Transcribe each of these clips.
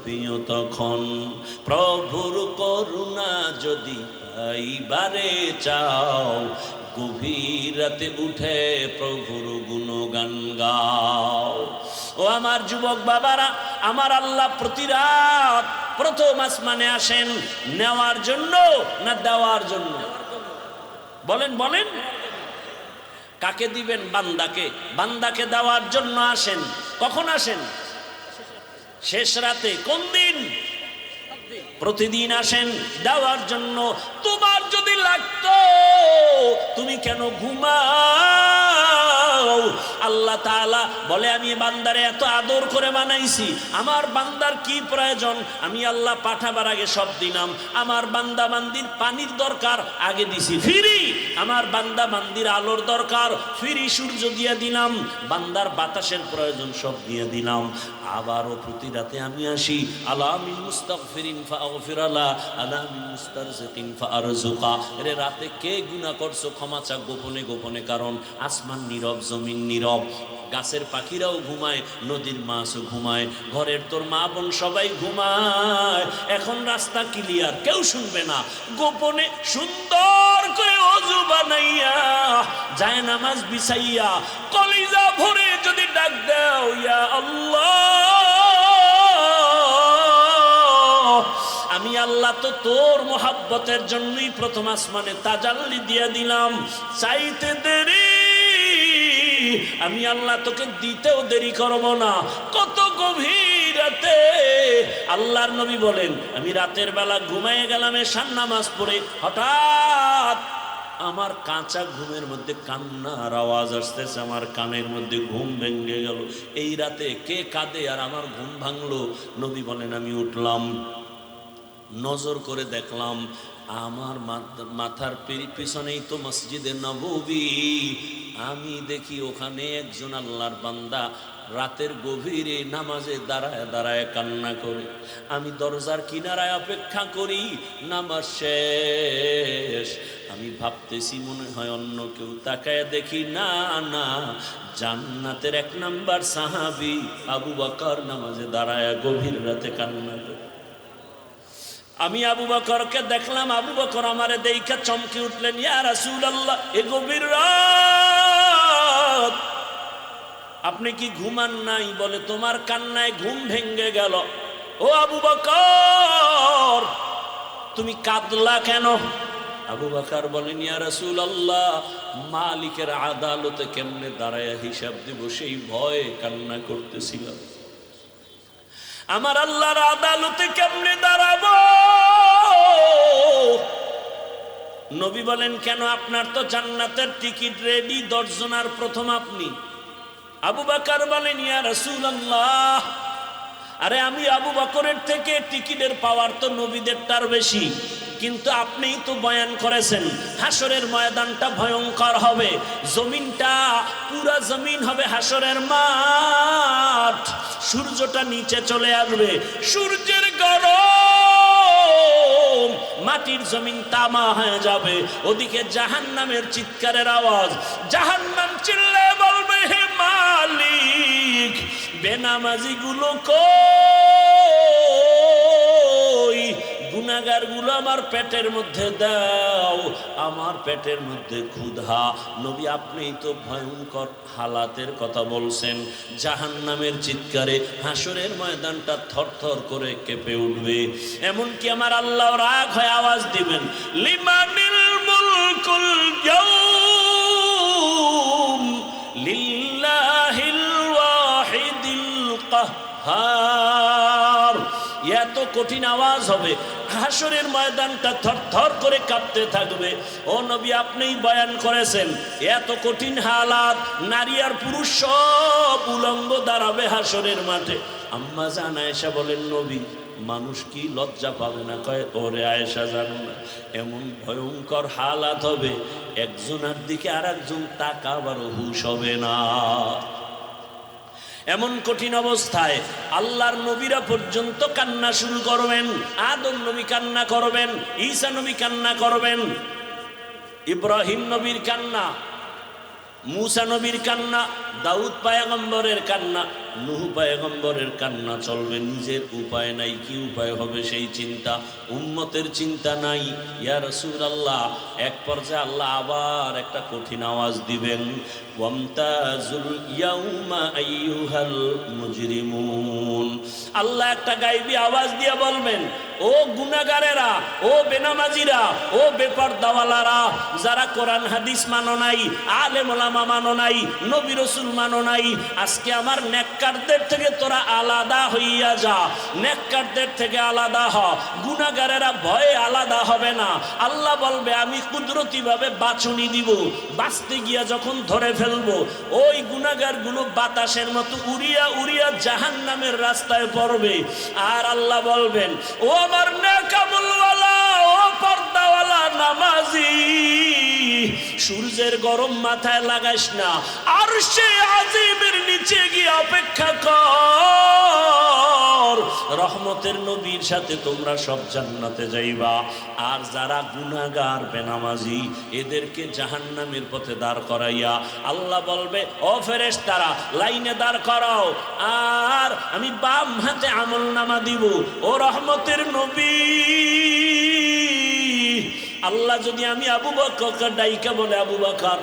তুমিও তখন। প্রভুর করুণা যদি পাইবারে চাও, গভীর রাতে উঠে প্রভুর গুণগান গাও। ও আমার যুবক বাবারা, আমার আল্লাহ প্রতি রাত প্রথম আসমানে আসেন নেওয়ার জন্য না দেওয়ার জন্য? বলেন বলেন। কাকে দিবেন? বান্দাকে। বান্দাকে দেওয়ার জন্য আসেন। কখন আসেন? শেষ রাতে। কোন দিন? প্রতিদিন আসেন দেওয়ার জন্য। তোমার যদি লাগতো তুমি কেন ঘুমাও? আল্লাহ তাআলা বলে, আমি বান্দারে এত আদর করে বানাইছি, আমার বান্দার কি প্রয়োজন আমি আল্লাহ পাঠাবার আগে সব দিলাম। আমার বান্দা বান্দির পানির দরকার আগে দিছি ফ্রি, আমার বান্দা বান্দির আলোর দরকার ফ্রি সূর্য দিয়ে দিলাম, বান্দার বাতাসের প্রয়োজন সব দিয়ে দিলাম। আবারও প্রতি রাতে আমি আসি, আলা মিন মুস্তাগফিরিন ফাগফির লা, আলা মিন মুস্তারজিকিন ফারজুকা। রে রাতে কে গুনাহ করছো ক্ষমা চা গোপনে গোপনে, কারণ আসমান নীরব, জমিন নীরব, গাছের পাখিরাও ঘুমায়, নদীর মাছও ঘুমায়, ঘরের তোর মা বোন সবাই ঘুমায়। এখন রাস্তা ক্লিয়ার, কেউ শুনবে না। গোপনে সুন্দর করে ওযু বানাইয়া যায় নামাজ বিছাইয়া কলিজা ভরে যদি ডাক দাও, ইয়া আল্লাহ, আমি আল্লাহ তো তোর মোহাব্বতের জন্যই প্রথম আসমানে তাজাল্লি দিয়ে দিলাম, চাইতে দেরি আমি আল্লাহ তোকে দিতেও দেরি করব না। কত গভীর রাতে আল্লাহর নবী বলেন, আমি রাতের বেলা ঘুমায়ে গেলাম এশার নামাজ পড়ে, হঠাৎ আমার কাঁচা ঘুমের মধ্যে কান্নার আওয়াজ আসতেছে, আমার কানের মধ্যে ঘুম ভেঙে গেল। এই রাতে কে কাঁদে আর আমার ঘুম ভাঙলো? নবী বলেন, আমি উঠলাম, নজর করে দেখলাম আমার মাথার পিছনেই তো মসজিদে নববী। আমি দেখি ওখানে একজন আল্লাহর বান্দা রাতের গভীরে নামাজে দাঁড়ায় দাঁড়ায় কান্না করে। আমি দরজার কিনারায় অপেক্ষা করি, নামাজ শেষ। আমি ভাবতেছি মনে হয় অন্য কেউ, তাকায় দেখি না না, জান্নাতের 1 নাম্বার সাহাবী আবু বকর নামাজে দাঁড়ায় গভীর রাতে কান্না করে। আমি আবু বকরকে দেখলাম, আবু বকর আমারে দেইখা চমকে উঠলেন, ইয়া রাসূলুল্লাহ, এ গভীর রাত আপনি কি ঘুমান নাই? বলে, তোমার কান্নায় ঘুম ভেঙে গেল। ও আবু বকর, তুমি কাঁদলা কেন? আবু বকর বলেন, ইয়া রাসূলুল্লাহ, মালিকের আদালতে কেমনে দাঁড়ায় হিসাব দেব সেই ভয়ে কান্না করতেছিলাম। আমার আল্লাহর আদালতে কেমনে দাঁড়াবো? নবী বলেন, কেন? আপনার তো জান্নাতের টিকিট রেডি, 10 জনের প্রথম আপনি। আবু বকর বলেন, ইয়া রাসূলুল্লাহ, আরে আমি আবু বকরের থেকে টিকিটের পাওয়ার তো নবীদেরটার বেশি, কিন্তু আপনিই তো বয়ান করেছেন হাসরের ময়দানটা ভয়ঙ্কর হবে, জমিনটা পুরা জমিন হবে হাসরের মাঠ, সূর্যটা নিচে চলে আসবে, সূর্যের গরম মাটির জমিন তামা হয়ে যাবে, ওদিকে জাহান্নামের চিৎকারের আওয়াজ, জাহান্নাম চিল্লায়ে বলবে, হে মালিক, বেনামাজি গুলো কই? গুনাহগার গুলো আমার পেটের মধ্যে দাও, আমার পেটের মধ্যে ক্ষুধা। নবী, আপনিই তো ভয়ঙ্কর হালাতের কথা বলছেন, জাহান্নামের চিৎকারে হাসরের ময়দানটা থরথর করে কেঁপে উঠবে। এমনকি আমার আল্লাহ রাগ হয়ে আওয়াজ দিবেন, লিমানিল মুলকুল ইয়াউম লিল্লাহিল ওয়াহিদিল কাহ্হার। এত কঠিন আওয়াজ হবে, হাসরের ময়দানটা থরথর করে কাঁপতে থাকবে। ও নবী, আপনিই বয়ান করেছেন এত কঠিন হালাত, নারী আর পুরুষ সব উলঙ্গ দাঁড়াবে হাসরের মাঠে। আম্মা জান আয়েশা বলেন, নবী, মানুষ কি লজ্জা পাবে না? কয়, ওরে আয়েশা, জানো না, এমন ভয়ঙ্কর হালাত হবে, একজনের দিকে আর একজন তাকাবারও হুঁশ হবে না। এমন কঠিন অবস্থায় আল্লাহর নবীরা পর্যন্ত কান্না শুরু করবেন। আদম নবী কান্না করবেন, ঈসা নবী কান্না করবেন, ইব্রাহিম নবীর কান্না, মুসা নবীর কান্না, দাউদ পয়গম্বরের কান্না, নূহ পয়গম্বরের কান্না চলবে, নিজের উপায় নাই, কি উপায় হবে সেই চিন্তা, উম্মতের চিন্তা নাই। ইয়া রাসূলুল্লাহ, এক পর্যায়ে আল্লাহ আবার একটা কঠিন আওয়াজ দিবেন, ওয়ামতাজুল ইয়াউমা আইয়ুহাল মুজরিমুন। আল্লাহ একটা গায়বী আওয়াজ দিয়ে বলবেন, ও গুনাহগারেরা, ও বেনামাজিরা, ও বেপরদাওয়ালারা, যারা কোরআন হাদিস মানো নাই, আলেম ওলামা মানো নাই, নবী রাসূল মানো নাই, আজকে আমার নেককারদের থেকে তোরা আলাদা হইয়া যা, নেককারদের থেকে আলাদা হ। গুনাহগারেরা ভয়ে আলাদা হবে না। আল্লাহ বলবে, আমি কুদরতি ভাবে বাছুনি দিব, বাঁচতে গিয়া যখন ধরে ফেলবো, ওই গুনাহগারগুলো বাতাসের মতো উড়িয়া উড়িয়া জাহান্নামের রাস্তায় পড়বে। আর আল্লাহ বলবেন, ও আমার নেকামুলওয়ালা, ও পর্দাওয়ালা নামাজি, সূর্যের গরম মাথায় লাগাইস না, আরশে আজিমের নিচে গিয়ে অপেক্ষা কর, রহমতের নবীর সাথে তোমরা সব জান্নাতে যাইবা। আর যারা গুনাহগার বেনামাজি, এদেরকে জাহান্নামের পথে দাঁড় করাইয়া আল্লাহ বলবে, ও ফেরেশতারা, লাইনে দাঁড় করাও, আর আমি বাম হাতে আমলনামা দিব। ও রহমতের নবী, আল্লাহ যদি আমি আবু বকর ডাইকা বলে, আবু বকর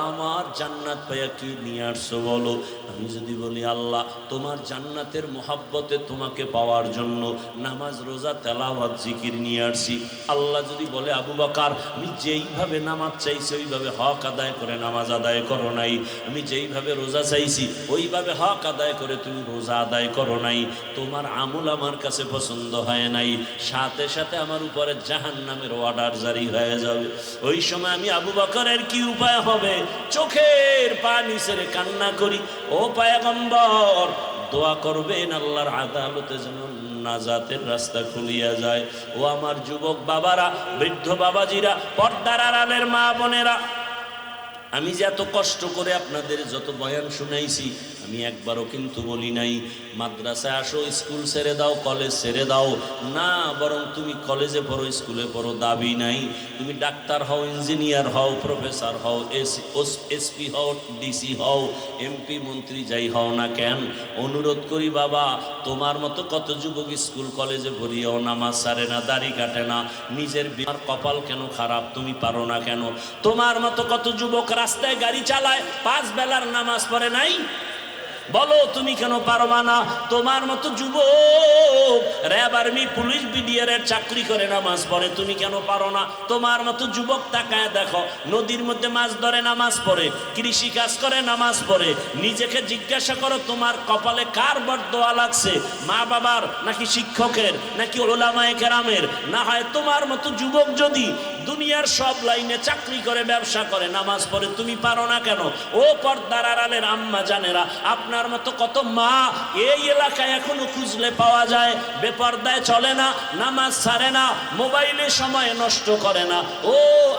আমার জান্নাত পাইয়া কি নিয়ে আসছো বলো, আমি যদি বলি আল্লাহ তোমার জান্নাতের মোহাব্বতে তোমাকে পাওয়ার জন্য নামাজ রোজা তেলাওয়াত জিকির নিয়ে আসছি, আল্লাহ যদি বলে আবু বকর আমি যেইভাবে নামাজ চাইছি ওইভাবে হক আদায় করে নামাজ আদায় করো নাই, আমি যেইভাবে রোজা চাইছি ওইভাবে হক আদায় করে তুমি রোজা আদায় করো নাই, তোমার আমল আমার কাছে পছন্দ হয় নাই, সাথে সাথে আমার উপরে জাহান্নামের অর্ডার জারি হয়ে যাবে। ওই সময় আমি আবু বকরের কি উপায় হবে? চোখের পানি ছেড়ে কান্না করি, ও পয়গম্বর দোয়া করবেন আল্লাহর আদালতে যেন নাজাতের রাস্তা খুলিয়া যায়। ও আমার যুবক বাবারা, বৃদ্ধ বাবাজিরা, পর্দার আড়ালের মা বোনেরা, আমি যে এত কষ্ট করে আপনাদের যত বয়ান শুনাইছি, আমি একবারও কিন্তু বলি নাই মাদ্রাসায় আসো, স্কুল ছেড়ে দাও, কলেজ ছেড়ে দাও, না, বরং তুমি কলেজে পড়ো, স্কুলে পড়ো, দাবি নাই। তুমি ডাক্তার হও, ইঞ্জিনিয়ার হও, প্রফেসর হও, এসপি হও, ডিসি হও, এমপি মন্ত্রী যাই হও না কেন, অনুরোধ করি বাবা, তোমার মতো কত যুবক স্কুল কলেজে ভরিয়াও নামাজ ছাড়ে না, দাড়ি কাটে না, নিজের বিমার কপাল কেন খারাপ, তুমি পারো না কেন? তোমার মতো কত যুবক রাস্তায় গাড়ি চালায়, 5 বেলার নামাজ পড়ে নাই, বলো তুমি কেন পারবা না? তোমার মতো যুবক র্যাব, আর্মি, পুলিশ, বিডিআর চাকরি করে নামাজ পড়ে, তুমি কেন পারো না? তোমার মতো যুবক তাকায় দেখো, নদীর মধ্যে মাছ ধরে নামাজ পড়ে, কৃষি কাজ করে নামাজ পড়ে, নিজেকে জিজ্ঞাসা করো তোমার কপালে কার বরদোয়া লাগছে, মা বাবার নাকি শিক্ষকের নাকি উলামায়ে কেরামের? না হয় তোমার মতো যুবক যদি দুনিয়ার সব লাইনে চাকরি করে, ব্যবসা করে, নামাজ পড়ে, তুমি পারো না কেন? ও পর্দার আড়ালের আম্মা জানেরা, আপনার মতো কত মা এই এলাকায় এখনো খুঁজলে পাওয়া যায়, বেপর্দায় চলে না, নামাজ ছাড়ে না, মোবাইলে সময় নষ্ট করে না। ও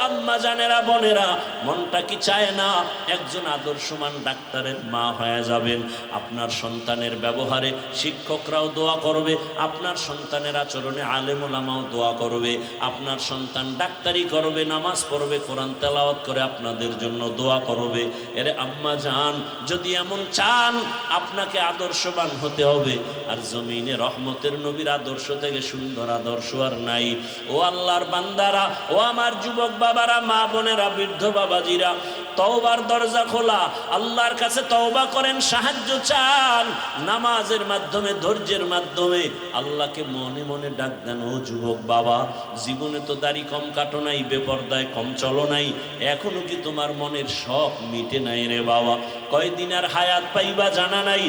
আম্মা জানেরা, বোনেরা, মনটা কি চায় না একজন আদর্শমান ডাক্তারের মা হয়ে যাবেন? আপনার সন্তানের ব্যবহারে শিক্ষকরাও দোয়া করবে, আপনার সন্তানের আচরণে আলেম ওলামাও দোয়া করবে, আপনার সন্তান ডাক্তারি করবে, নামাজ পড়বে, কোরআন তেলাওয়াত করে আপনাদের জন্য দোয়া করবে। এরে আম্মা জান, যদি এমন চান আপনাকে আদর্শবান হতে হবে, আর জমিনে রহমতের নবীর আদর্শ থেকে সুন্দর আদর্শ আর নাই। ও আল্লাহর বান্দারা, ও আমার যুবক বাবারা, মা বোনেরা, বৃদ্ধ বাবাজিরা, তওবার দরজা খোলা, আল্লাহর কাছে তওবা করেন, সাহায্য চান, নামাজের মাধ্যমে, ধৈর্যের মাধ্যমে আল্লাহকে মনে মনে ডাক দেন। ও যুবক বাবা, জীবনে তো দাড়ি কম কাটো নাই, বেপরদায় কম চলো নাই, এখনো কি তোমার মনের শখ মিটে নাই রে বাবা? কয়দিন আর হায়াত পাইবা জানা নাই,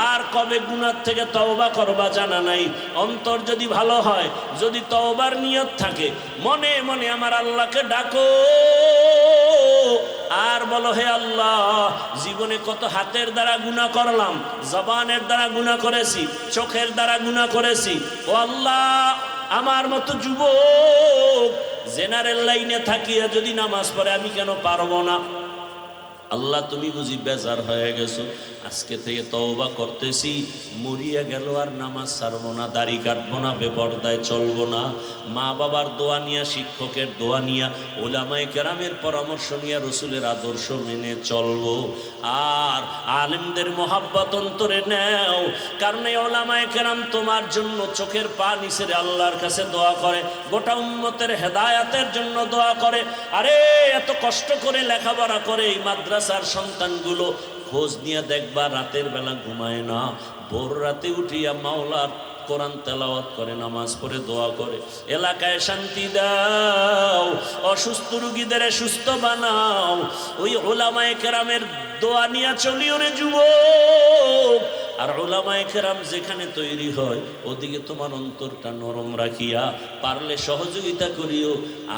আর কবে গুনাহ থেকে তওবা করবা জানা নাই। অন্তর যদি ভালো হয়, যদি তওবার নিয়ত থাকে, মনে মনে আমার আল্লাহকে ডাকো আর বলো, হে আল্লাহ, জীবনে কত হাতের দ্বারা গুনাহ করলাম, জবানের দ্বারা গুনাহ করেছি, চোখের দ্বারা গুনাহ করেছি। ও আল্লাহ, আমার মতো যুবক জেনারেল লাইনে থাকিয়া যদি নামাজ পড়ে, আমি কেন পারবো না? আল্লাহ তুমি বুঝি বেজার হয়ে গেছো, আজকে থেকে তওবা করতেছি, মরিয়া গেল আর নামাজ ছাড়বো না, দাড়ি কাটবো না, বেপরদায় চলবো না, মা বাবার দোয়া নিয়া, শিক্ষকের দোয়া নিয়া, ওলামায়ে কেরামের পরামর্শ নিয়া, রসুলের আদর্শ মেনে চলবো। আর আলেমদের মহাব্বত অন্তরে নেও, কারণ এই ওলামায়ে কেরাম তোমার জন্য চোখের পানি ছেড়ে আল্লাহর কাছে দোয়া করে, গোটা উম্মতের হেদায়াতের জন্য দোয়া করে। আরে এত কষ্ট করে লেখাপড়া করে এই মাদ্রাসার সন্তানগুলো, খোঁজ নিয়ে দেখবা রাতের বেলা ঘুমায় না, ভোর রাতে উঠিয়া মাওলার কোরআন তেলাওয়াত করে, নামাজ পড়ে, দোয়া করে। এলাকায় শান্তি দাও, অসুস্থ রুগীদের সুস্থ বানাও। ওই ওলামায়ে কেরামের দোয়া নিয়ে চলিও রে যুবক। আর ওলামায়ে কেরাম যেখানে তৈরি হয় ওদিকে তোমার অন্তরটা নরম রাখিয়া পারলে সহযোগিতা করিও।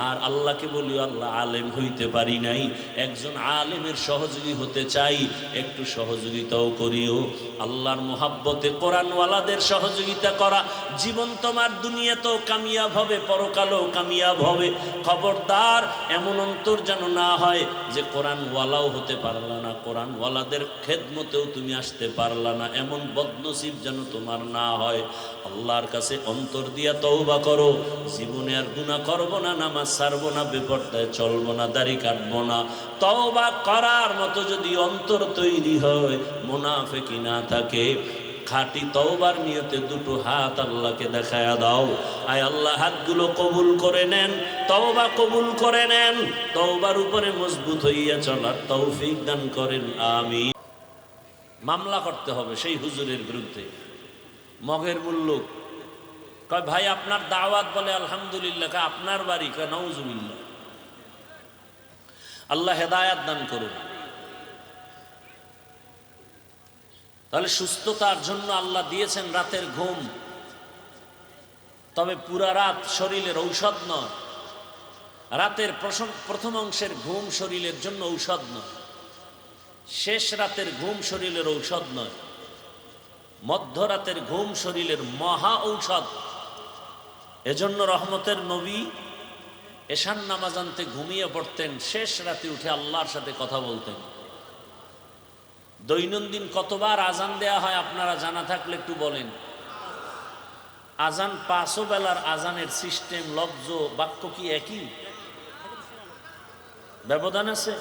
আর আল্লাহকে বলিও, আল্লাহ আলেম হইতে পারি নাই, একজন আলেমের সহযোগী হতে চাই, একটু সহযোগিতাও করিও। আল্লাহর মোহাব্বতে কোরআনওয়ালাদের সহযোগিতা করা, জীবন তোমার দুনিয়াতেও কামিয়াব হবে, পরকালেও কামিয়াব হবে। খবরদার এমন অন্তর যেন না হয় যে কোরআনওয়ালাও হতে পারলা না, কোরআনওয়ালাদের খেদমতেও তুমি আসতে পারলা না, এমন বদনসিব যেন তোমার না হয়। আল্লাহর কাছে অন্তর দিয়া তওবা করো, জীবনে আর গুনাহ করব না, নামাজ ছাড়বো না, বেপরদায় চলবো না, দাড়ি কাটবো না। তওবা করার মতো যদি অন্তর তৈরি হয়, মুনাফিকি না থাকে, খাঁটি তওবার নিয়তে দুটো হাত আল্লাহকে দেখায়া দাও। আয় আল্লাহ, হাতগুলো কবুল করে নেন, তওবা কবুল করে নেন, তওবার উপরে মজবুত হইয়া চলার তৌফিক দান করেন, আমিন। মামলা করতে হবে সেই হুজুরের বিরুদ্ধে। মগের মুল্লুক কয়, ভাই আপনার দাওয়াত, বলে আলহামদুলিল্লাহ। কয় আপনার বাড়ি? কয় নাউজুবিল্লাহ। আল্লাহ হেদায়াত দান করুন। তাহলে সুস্থতার জন্য আল্লাহ দিয়েছেন রাতের ঘুম, তবে পুরা রাত শরীরের ঔষধ নয়। রাতের প্রথম অংশের ঘুম শরীরের জন্য ঔষধ নয়, শেষ রাতের ঘুম শরীরের ঔষধ নয়, মধ্যরাতের ঘুম শরীরের মহা ঔষধ। এজন্য রহমতের নবী এশার নামাজ আনতে ঘুমিয়ে পড়তেন, শেষ রাতে উঠে আল্লাহর সাথে কথা বলতেন। দৈনন্দিন কতবার আজান দেয়া হয় আপনারা জানা থাকলে একটু বলেন। আজান পাঁচও বেলার আজানের সিস্টেম, লফজ, বাক্য কি একই? ব্যবধান আছে?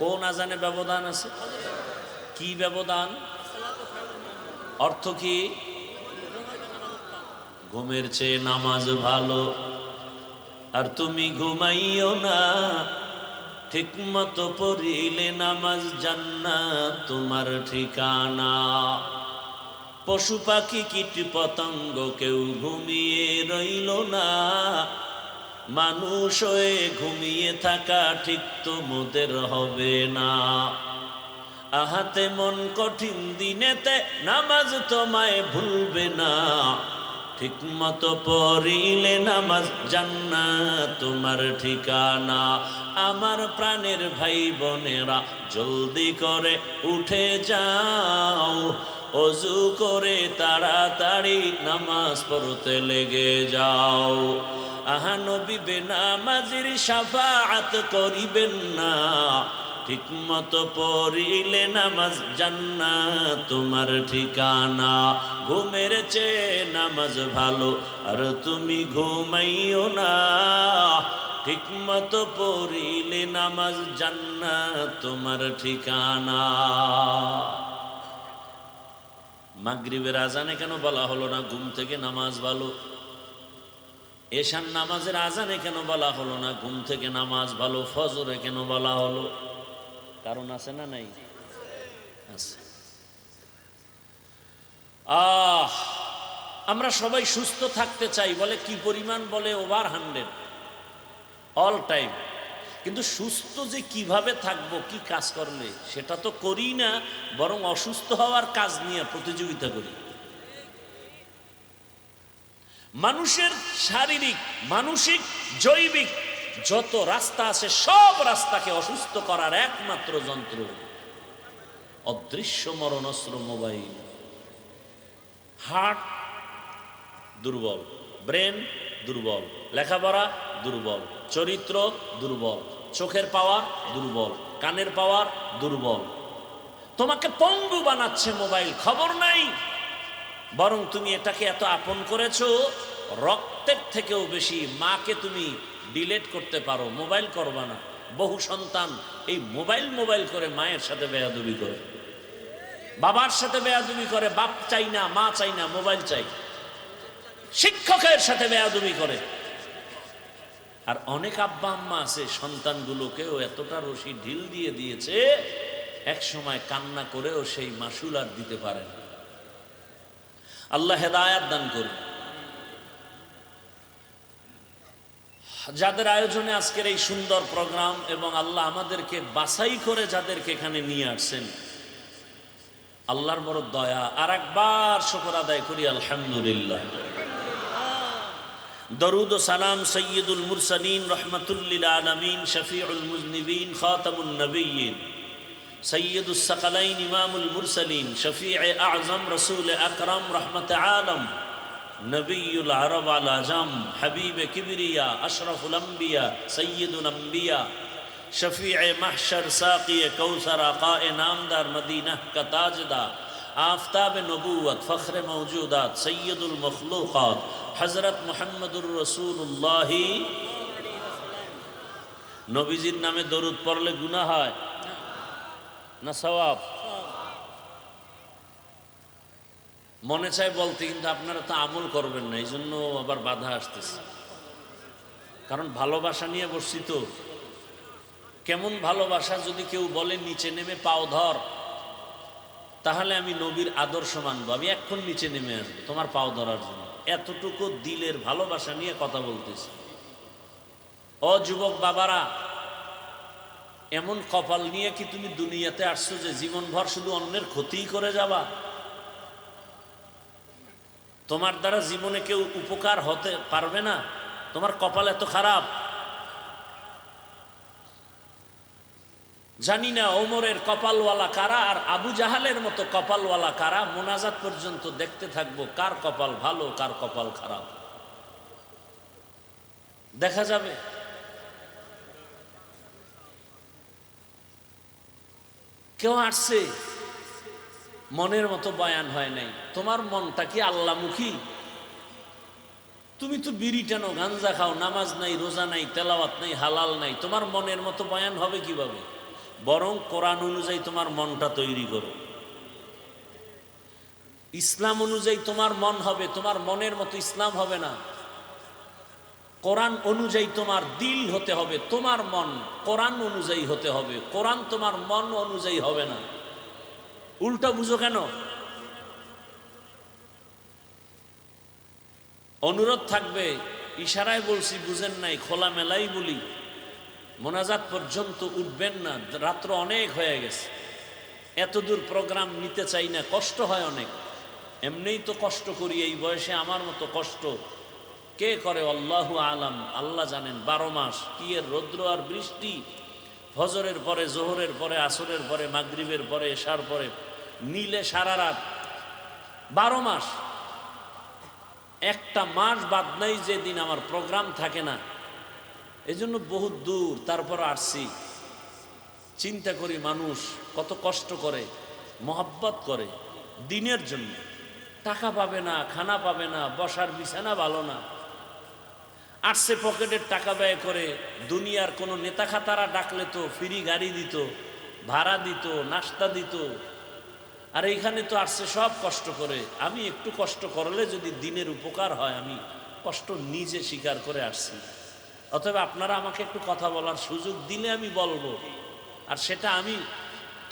কোন আজানে ব্যবধান আছে? কি ব্যবধান? অর্থ কি? ঘুমের চেয়ে নামাজ ভালো, আর তুমি ঘুমাইও না, ঠিক মতো পড়িলে নামাজ জান্নাত তোমার ঠিকানা। পশু পাখি কীট পতঙ্গ কেউ ঘুমিয়ে রইল না, মানুষ হয়ে ঘুমিয়ে থাকা ঠিক তো মোদের হবে না। আহাতে মন কঠিন দিনেতে নামাজ তোমায় ভুলবে না, ঠিক মতো পড়িলে নামাজ জান্নাত তোমার ঠিকানা। আমার প্রাণের ভাই বোনেরা জলদি করে উঠে যাও, অজু করে তাড়াতাড়ি নামাজ পড়তে লেগে যাও। আহা নবী বেনামাজির শাফাআত করিবেন না, ঠিক মতো পড়িলে নামাজ জান্নাত তোমার ঠিকানা। ঘুমের চেয়ে নামাজ ভালো, আর তুমি ঘুমাইও না, ঠিক মতো পড়িলে নামাজ জান্নাত তোমার ঠিকানা। মাগরিবের আজানে কেন বলা হলো না ঘুম থেকে নামাজ ভালো? এশার নামাজের আজানে কেন বলা হলো না ঘুম থেকে নামাজ ভালো? ফজরে কেন বলা হলো? কারণ আছে না নাই? আছে। আমরা সবাই সুস্থ থাকতে চাই, বলে কি পরিমাণ? বলে ওভার 100 অল টাইম। কিন্তু সুস্থ যে কিভাবে থাকবো, কি কাজ করলে, সেটা তো করি না, বরং অসুস্থ হওয়ার কাজ নিয়ে প্রতিযোগিতা করি। মানুষের শারীরিক, মানসিক, জৈবিক যত রাস্তা আছে, সব রাস্তাকে অসুস্থ করার একমাত্র যন্ত্র অদৃশ্য মরণাস্ত্র মোবাইল। হার্ট দুর্বল, ব্রেন দুর্বল, লেখাপড়া দুর্বল, চরিত্র দুর্বল, চোখের পাওয়ার দুর্বল, কানের পাওয়ার দুর্বল, তোমাকে পঙ্গু বানাচ্ছে মোবাইল, খবর নাই। বরং তুমি এটাকে এত আপন করেছো, রক্তের থেকেও বেশি মাকে তুমি ডিলেট করতে পারো, মোবাইল করবা না। বহু সন্তান এই মোবাইল করে মায়ের সাথে বেয়াদবি করে, বাবার সাথে বেয়াদবি করে, বাপ চাই না, মা চাই না, মোবাইল চাই। শিক্ষকের সাথে বেয়াদবি করে। আর অনেক আব্বা আম্মা আছে সন্তানগুলোকেও এতটা রশি ঢিল দিয়ে দিয়েছে, এক সময় কান্না করেও সেই মাসুল আর দিতে পারে না। আল্লাহ হেদায়াত দান করুন। যাদের আয়োজনে আজকের এই সুন্দর প্রোগ্রাম, এবং আল্লাহ আমাদেরকে বাছাই করে যাদেরকে এখানে নিয়ে আসছেন, আল্লাহর বড় দয়া। আর একবার শুকর আদায় করি আলহামদুলিল্লাহ। দরুদ ও সালাম সৈয়দুল মুরসালিন রহমাতুল্লিল আলামিন শফিউল মুজনিবিন খাতামুন নবিয়্যিন সৈয়দুস সাকালাইন ইমামুল মুরসালিন শফিয়ে আযম রাসূল আকরাম রহমত আলম নবিয়ুল আরব আল আজম হাবিব কিবরিয়া আশরাফুল আম্বিয়া সৈয়দুল আম্বিয়া शफीए महशर साक़ी कौसर आक़ाए नामदार मदीना का ताजदार आफ़ताब नबूवत फ़ख्र मौजूदात सैयदुल मखलूक़ात हज़रत मुहम्मदुर रसूलुल्लाह। नबीजिर नामे दरूद पढ़ले गुनाह হয় না সওয়াব? মনে চায় বলতে, কিন্তু আপনারা তো আমল করবেন না, এই জন্য আবার বাধা আসতেছে। কারণ ভালোবাসা নিয়ে বসছি তো। কেমন ভালোবাসা? যদি কেউ বলে নিচে নেমে পাও ধর, তাহলে আমি নবীর আদর্শ মানবো, আমি এখন নিচে নেমে আসবো তোমার পাও ধরার জন্য। এতটুকু দিলের ভালোবাসা নিয়ে কথা বলতেছি। ও যুবক বাবারা, এমন কপাল নিয়ে কি তুমি দুনিয়াতে আসছো যে জীবনভর শুধু অন্যের ক্ষতিই করে যাবা? তোমার দ্বারা জীবনে কেউ উপকার হতে পারবে না? তোমার কপাল এত খারাপ? জানি না ওমরের কপালওয়ালা কারা আর আবু জাহালের মতো কপালওয়ালা কারা। মোনাজাত পর্যন্ত দেখতে থাকবো কার কপাল ভালো কার কপাল খারাপ, দেখা যাবে। কেউ আসছে, মনের মতো বয়ান হয় নাই। তোমার মনটা কি আল্লাহমুখী? তুমি তো বিড়ি টানো, গাঞ্জা খাও, নামাজ নাই, রোজা নাই, তেলাওয়াত নাই, হালাল নাই, তোমার মনের মতো বয়ান হবে কিভাবে? বরং কোরআন অনুযায়ী তোমার মনটা তৈরি করো, ইসলাম অনুযায়ী তোমার মন হবে। তোমার মনের মতো ইসলাম হবে না, কোরআন অনুযায়ী তোমার দিল হতে হবে। তোমার মন কোরআন অনুযায়ী হতে হবে, কোরআন তোমার মন অনুযায়ী হবে না। উল্টা বুঝো কেন? অনুরোধ থাকবে, ইশারায় বলছি বুঝেন নাই, খোলা মেলাই বলি, মোনাজাত পর্যন্ত উঠবেন না, রাত্র অনেক হয়ে গেছে। এত দূর প্রোগ্রাম নিতে চাই না, কষ্ট হয় অনেক। এমনিই তো কষ্ট করি এই বয়সে, আমার মতো কষ্ট কে করে আল্লাহু আলাম, আল্লাহ জানেন। 12 মাস কি এর রৌদ্র আর বৃষ্টি, ফজরের পরে, জোহরের পরে, আসরের পরে, মাগরিবের পরে, এশার পরে, নীলে সারা রাত, 12 মাস। একটা মাস বাদ নাই যেদিন আমার প্রোগ্রাম থাকে না। এজন্য বহুত দূর তারপর আসছি। চিন্তা করি মানুষ কত কষ্ট করে, মহব্বত করে দিনের জন্য। টাকা পাবে না, খানা পাবে না, বসার বিছানা ভালো না, আসছে পকেটের টাকা ব্যয় করে। দুনিয়ার কোনো নেতা খাতারা ডাকলে তো ফ্রি গাড়ি দিত, ভাড়া দিত, নাস্তা দিত। আর এইখানে তো আসছে সব কষ্ট করে। আমি একটু কষ্ট করলে যদি দিনের উপকার হয়, আমি কষ্ট নিজে স্বীকার করে আসছি। অতএব আপনারা আমাকে একটু কথা বলার সুযোগ দিলে আমি বলবো, আর সেটা আমি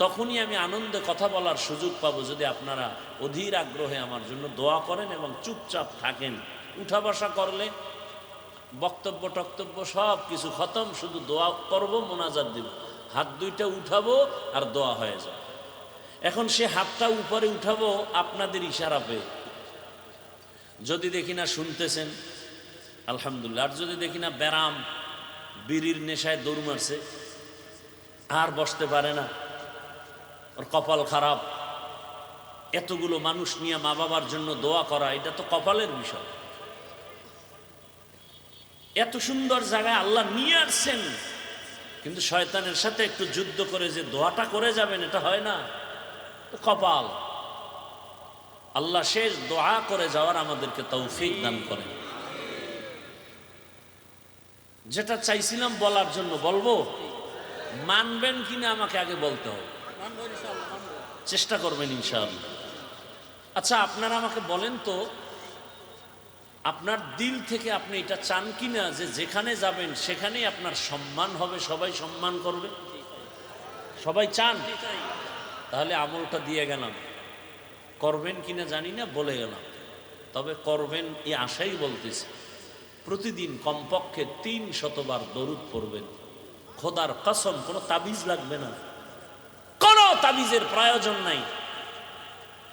তখনই আমি আনন্দে কথা বলার সুযোগ পাবো যদি আপনারা অধীর আগ্রহে আমার জন্য দোয়া করেন এবং চুপচাপ থাকেন। উঠা বসা করলে বক্তব্য টক্তব্য সব কিছু খতম, শুধু দোয়া করব, মোনাজাত দিব, হাত দুইটা উঠাবো আর দোয়া হয়ে যাবে। এখন সে হাতটা উপরে উঠাবো আপনাদের ইশারা পেয়ে। যদি দেখি না শুনতেছেন আলহামদুলিল্লাহ, আর যদি দেখি না ব্যারাম, বিড়ির নেশায় দৌড় মারছে, আর বসতে পারে না, ওর কপাল খারাপ, এতগুলো মানুষ নিয়ে মা বাবার জন্য দোয়া করা, এটা তো কপালের বিষয়। এত সুন্দর জায়গায় আল্লাহ নিয়ে আসছেন, কিন্তু শয়তানের সাথে একটু যুদ্ধ করে যে দোয়াটা করে যাবেন এটা হয় না, তো কপাল। আল্লাহ শেষ দোয়া করে যাওয়ার আমাদেরকে তৌফিক দান করেন। যেটা চাইছিলাম বলার জন্য বলবো, মানবেন কিনা আমাকে আগে বলতে হবে, চেষ্টা করবেন ইনশাআল্লাহ। আচ্ছা আপনারা আমাকে বলেন তো, আপনার দিল থেকে আপনি এটা চান কিনা যে যেখানে যাবেন সেখানেই আপনার সম্মান হবে, সবাই সম্মান করবে? সবাই চান? তাহলে আমলটা দিয়ে গেলাম, করবেন কিনা জানি না, বলে গেলাম। তবে করবেন এই আশাই বলতেছি। প্রতিদিন কমপক্ষে 300 বার দরুদ পড়বেন। খোদার কসম, কোনো তাবিজ লাগবে না, কোনো তাবিজের প্রয়োজন নাই।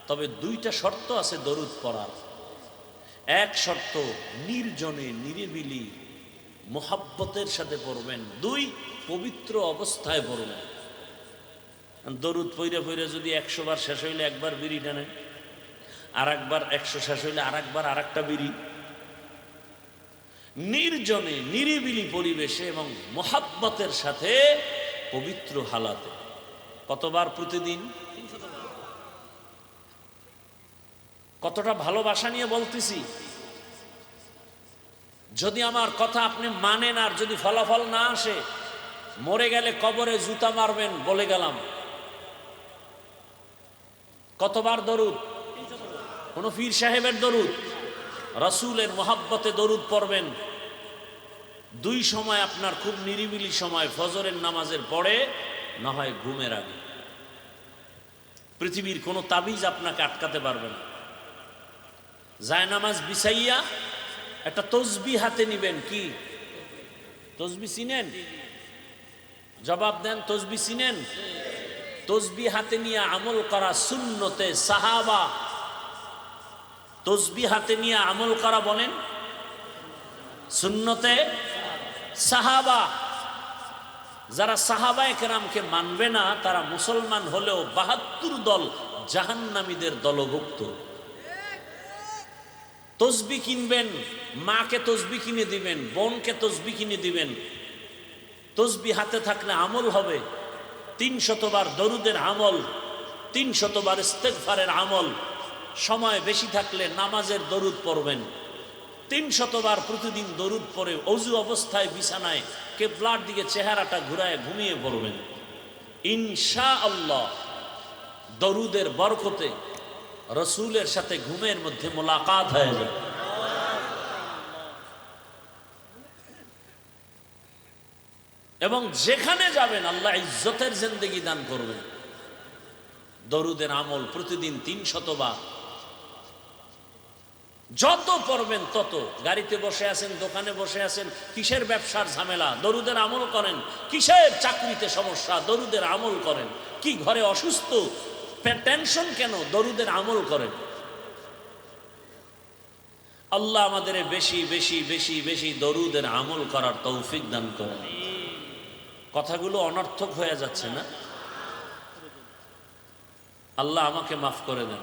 তবে 2টা শর্ত আছে দরুদ পড়ার। এক শর্ত, নির্জনে নিরিবিলি মোহাব্বতের সাথে পড়বেন। 2, পবিত্র অবস্থায় পড়বেন। দরুদ পইরা পইরা যদি 100 বার শেষ হইলে একবার বিড়ি টানেন, আর একবার 100 শেষ হইলে আর একবার আর একটা বিড়ি। নির্জনে নিরিবিলি পরিবেশে এবং মোহাব্বতের সাথে পবিত্র হালাতে। কতবার প্রতিদিন? কতটা ভালোবাসা নিয়ে বলতেছি। যদি আমার কথা আপনি মানেন আর যদি ফলাফল না আসে, মরে গেলে কবরে জুতা মারবেন, বলে গেলাম। কতবার দরুদ? কোন পীর সাহেবের দরুদ? রাসূলের মোহাব্বতে দরুদ পড়বেন। 2 সময় আপনার খুব নিরিবিলি সময়, ফজরের নামাজের পরে, না হয় ঘুমের আগে। পৃথিবীর কোনো তাবিজ আপনাকে আটকাতে পারবে না। জায়নামাজ বিছাইয়া একটা তসবিহ হাতে নিবেন। কি তসবিহ চিনেন? জবাব দেন, তসবিহ চিনেন? তসবিহ হাতে নিয়ে আমল করা সুন্নতে সাহাবা। তসবিহ হাতে নিয়ে আমল করা বলেন সুন্নতে সাহাবা। যারা সাহাবায়ে কেরামকে মানবে না তারা মুসলমান হলেও 72 দল জাহান্নামীদের দলভুক্ত। তসবিহ কিনবেন, মাকে তসবিহ কিনে দিবেন, বোনকে তসবিহ কিনে দিবেন। তসবিহ হাতে থাকলে আমল হবে। 300 বার দরুদের আমল, 300 বার ইস্তেগফারের আমল। সময় বেশি থাকলে নামাজের দরুদ পড়বেন। 300 বার প্রতিদিন দরুদ পড়ে অজু অবস্থায় বিছানায় কিবলার দিকে চেহারাটা ঘুরায় ঘুমিয়ে পড়বেন। ইনশাআল্লাহ দরুদের বরকতে রাসূলের সাথে ঘুমের মধ্যে মোলাকাত হয়ে যাবে। এবং যেখানে যাবেন আল্লাহ ইজ্জতের জিন্দেগি দান করবেন। দরুদের আমল প্রতিদিন 300 বার। যত পড়বেন তত। গাড়িতে বসে আছেন, দোকানে বসে আছেন, কিসের ব্যবসার ঝামেলা, দরুদের আমল করেন। কিসের চাকরিতে সমস্যা, দরুদের আমল করেন। কি ঘরে অসুস্থ, টেনশন কেন, দরুদের আমল করেন। আল্লাহ আমাদের বেশি বেশি বেশি বেশি দরুদের আমল করার তৌফিক দান করেন। কথাগুলো অনর্থক হয়ে যাচ্ছে না? আল্লাহ আমাকে মাফ করে দেন।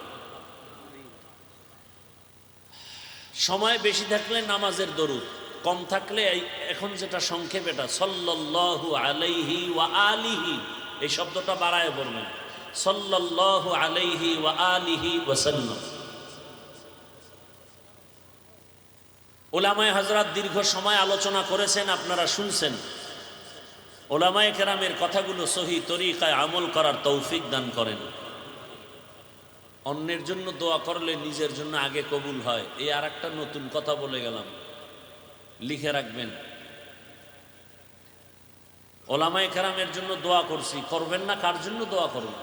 সময় বেশি থাকলে নামাজের দরুদ, কম থাকলে এখন যেটা সংক্ষেপ, এটা সাল্লাল্লাহু আলাইহি ওয়া আলিহি, এই শব্দটা বাড়ায় বলবেন। সাল্লাল্লাহু আলাইহি ওয়া আলিহি ওয়াসাল্লাম। উলামায়ে হযরত দীর্ঘ সময় আলোচনা করেছেন, আপনারা শুনছেন। উলামায়ে কেরামের কথাগুলো সহিহ তরিকায় আমল করার তৌফিক দান করেন। অন্যের জন্য দোয়া করলে নিজের জন্য আগে কবুল হয়। এই আর একটা নতুন কথা বলে গেলাম, লিখে রাখবেন। উলামায়ে কেরামের জন্য দোয়া করছি, করবেন না? কার জন্য দোয়া করবেন?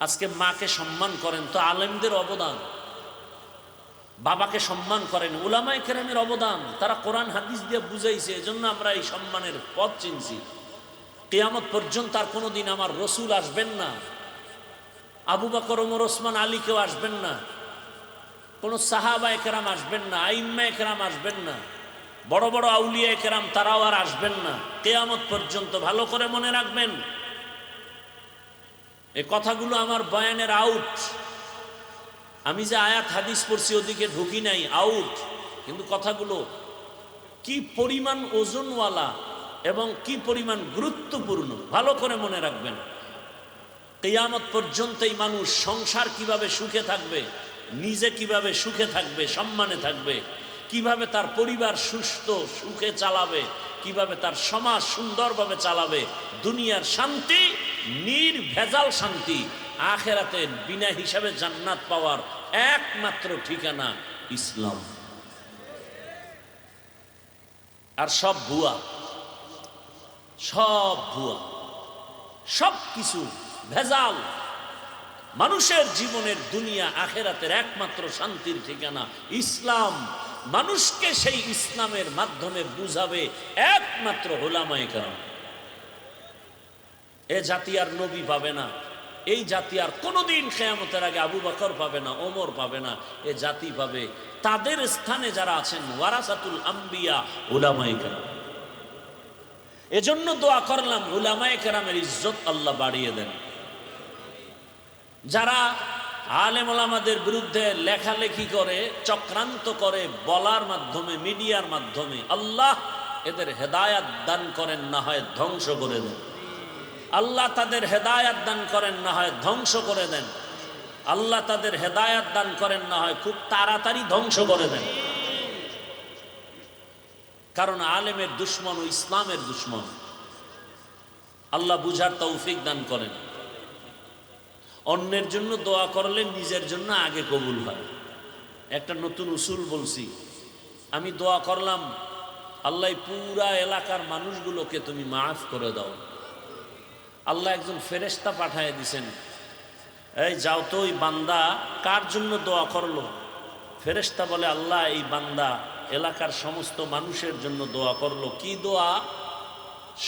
আজকে মাকে সম্মান করেন তো আলেমদের অবদান। বাবাকে সম্মান করেন, উলামায়ে কেরামের অবদান। তারা কোরআন হাদিস দিয়ে বুঝাইছে, এজন্য আমরা এই সম্মানের পথ চিনছি। কিয়ামত পর্যন্ত আর কোনোদিন আমার রসুল আসবেন না, আবু বকর, ওমর, ওসমান, আলী কেউ আসবেন না, কোনো সাহাবায়ে কেরাম আসবেন না, আইম্মায়ে কেরাম আসবেন না, বড় বড় আউলিয়ায়ে কেরাম তারাও আর আসবেন না কিয়ামত পর্যন্ত। ভালো করে মনে রাখবেন। এই কথাগুলো আমার বয়ানের আউট। আমি যে আয়াত হাদিস পড়ছি ওদিকে ঢুকি নাই, আউট। কিন্তু কথাগুলো কি পরিমাণ ওজনওয়ালা, এবং কি পরিমাণ গুরুত্বপূর্ণ ভালো করে মনে রাখবেন। কিয়ামত পর্যন্ত এই মানুষ সংসার কিভাবে সুখে থাকবে, নিজে কিভাবে সুখে থাকবে, সম্মানে থাকবে, কিভাবে তার পরিবার সুস্থ সুখে চালাবে, কিভাবে তার সমাজ সুন্দরভাবে চালাবে, দুনিয়ার শান্তি, নির্ভেজাল শান্তি, আখেরাতের বিনা হিসাবে জান্নাত পাওয়ার একমাত্র ঠিকানা ইসলাম। আর সব ভুয়া, সব ভুয়া, সব কিছু ভেজাল। মানুষের জীবনের দুনিয়া আখেরাতের একমাত্র শান্তির ঠিকানা ইসলাম। মানুষকে সেই ইসলামের মাধ্যমে বুঝাবে একমাত্র উলামায়ে কেরাম। এ জাতি আর নবী পাবে না, এই জাতি আর কোনোদিন কিয়ামতের আগে আবু বকর পাবে না, ওমর পাবে না। এ জাতি পাবে তাদের স্থানে যারা আছেন ওয়ারাসাতুল আম্বিয়া, উলামায়ে কেরাম। এজন্য দোয়া করলাম উলামায়ে কেরামের ইজ্জত আল্লাহ বাড়িয়ে দেন। যারা আলেম ওলামাদের বিরুদ্ধে লেখালেখি করে, চক্রান্ত করে, বলার মাধ্যমে, মিডিয়ার মাধ্যমে, আল্লাহ এদের হেদায়াত দান করেন, না হয় ধ্বংস করে দেন। আল্লাহ তাদের হেদায়াত দান করেন, না হয় ধ্বংস করে দেন। আল্লাহ তাদের হেদায়াত দান করেন, না হয় খুব তাড়াতাড়ি ধ্বংস করে দেন। কারণ আলেমের দুশ্মন ও ইসলামের দুশ্মন। আল্লাহ বুঝার তৌফিক দান করেন। অন্যের জন্য দোয়া করলে নিজের জন্য আগে কবুল হয়। একটা নতুন উসুল বলছি, আমি দোয়া করলাম আল্লাহ পুরা এলাকার মানুষগুলোকে তুমি মাফ করে দাও। আল্লাহ একজন ফেরেশতা পাঠিয়ে দিছেন, এই যাও তো ওই বান্দা কার জন্য দোয়া করলো। ফেরেশতা বলে আল্লাহ এই বান্দা এলাকার সমস্ত মানুষের জন্য দোয়া করলো। কি দোয়া?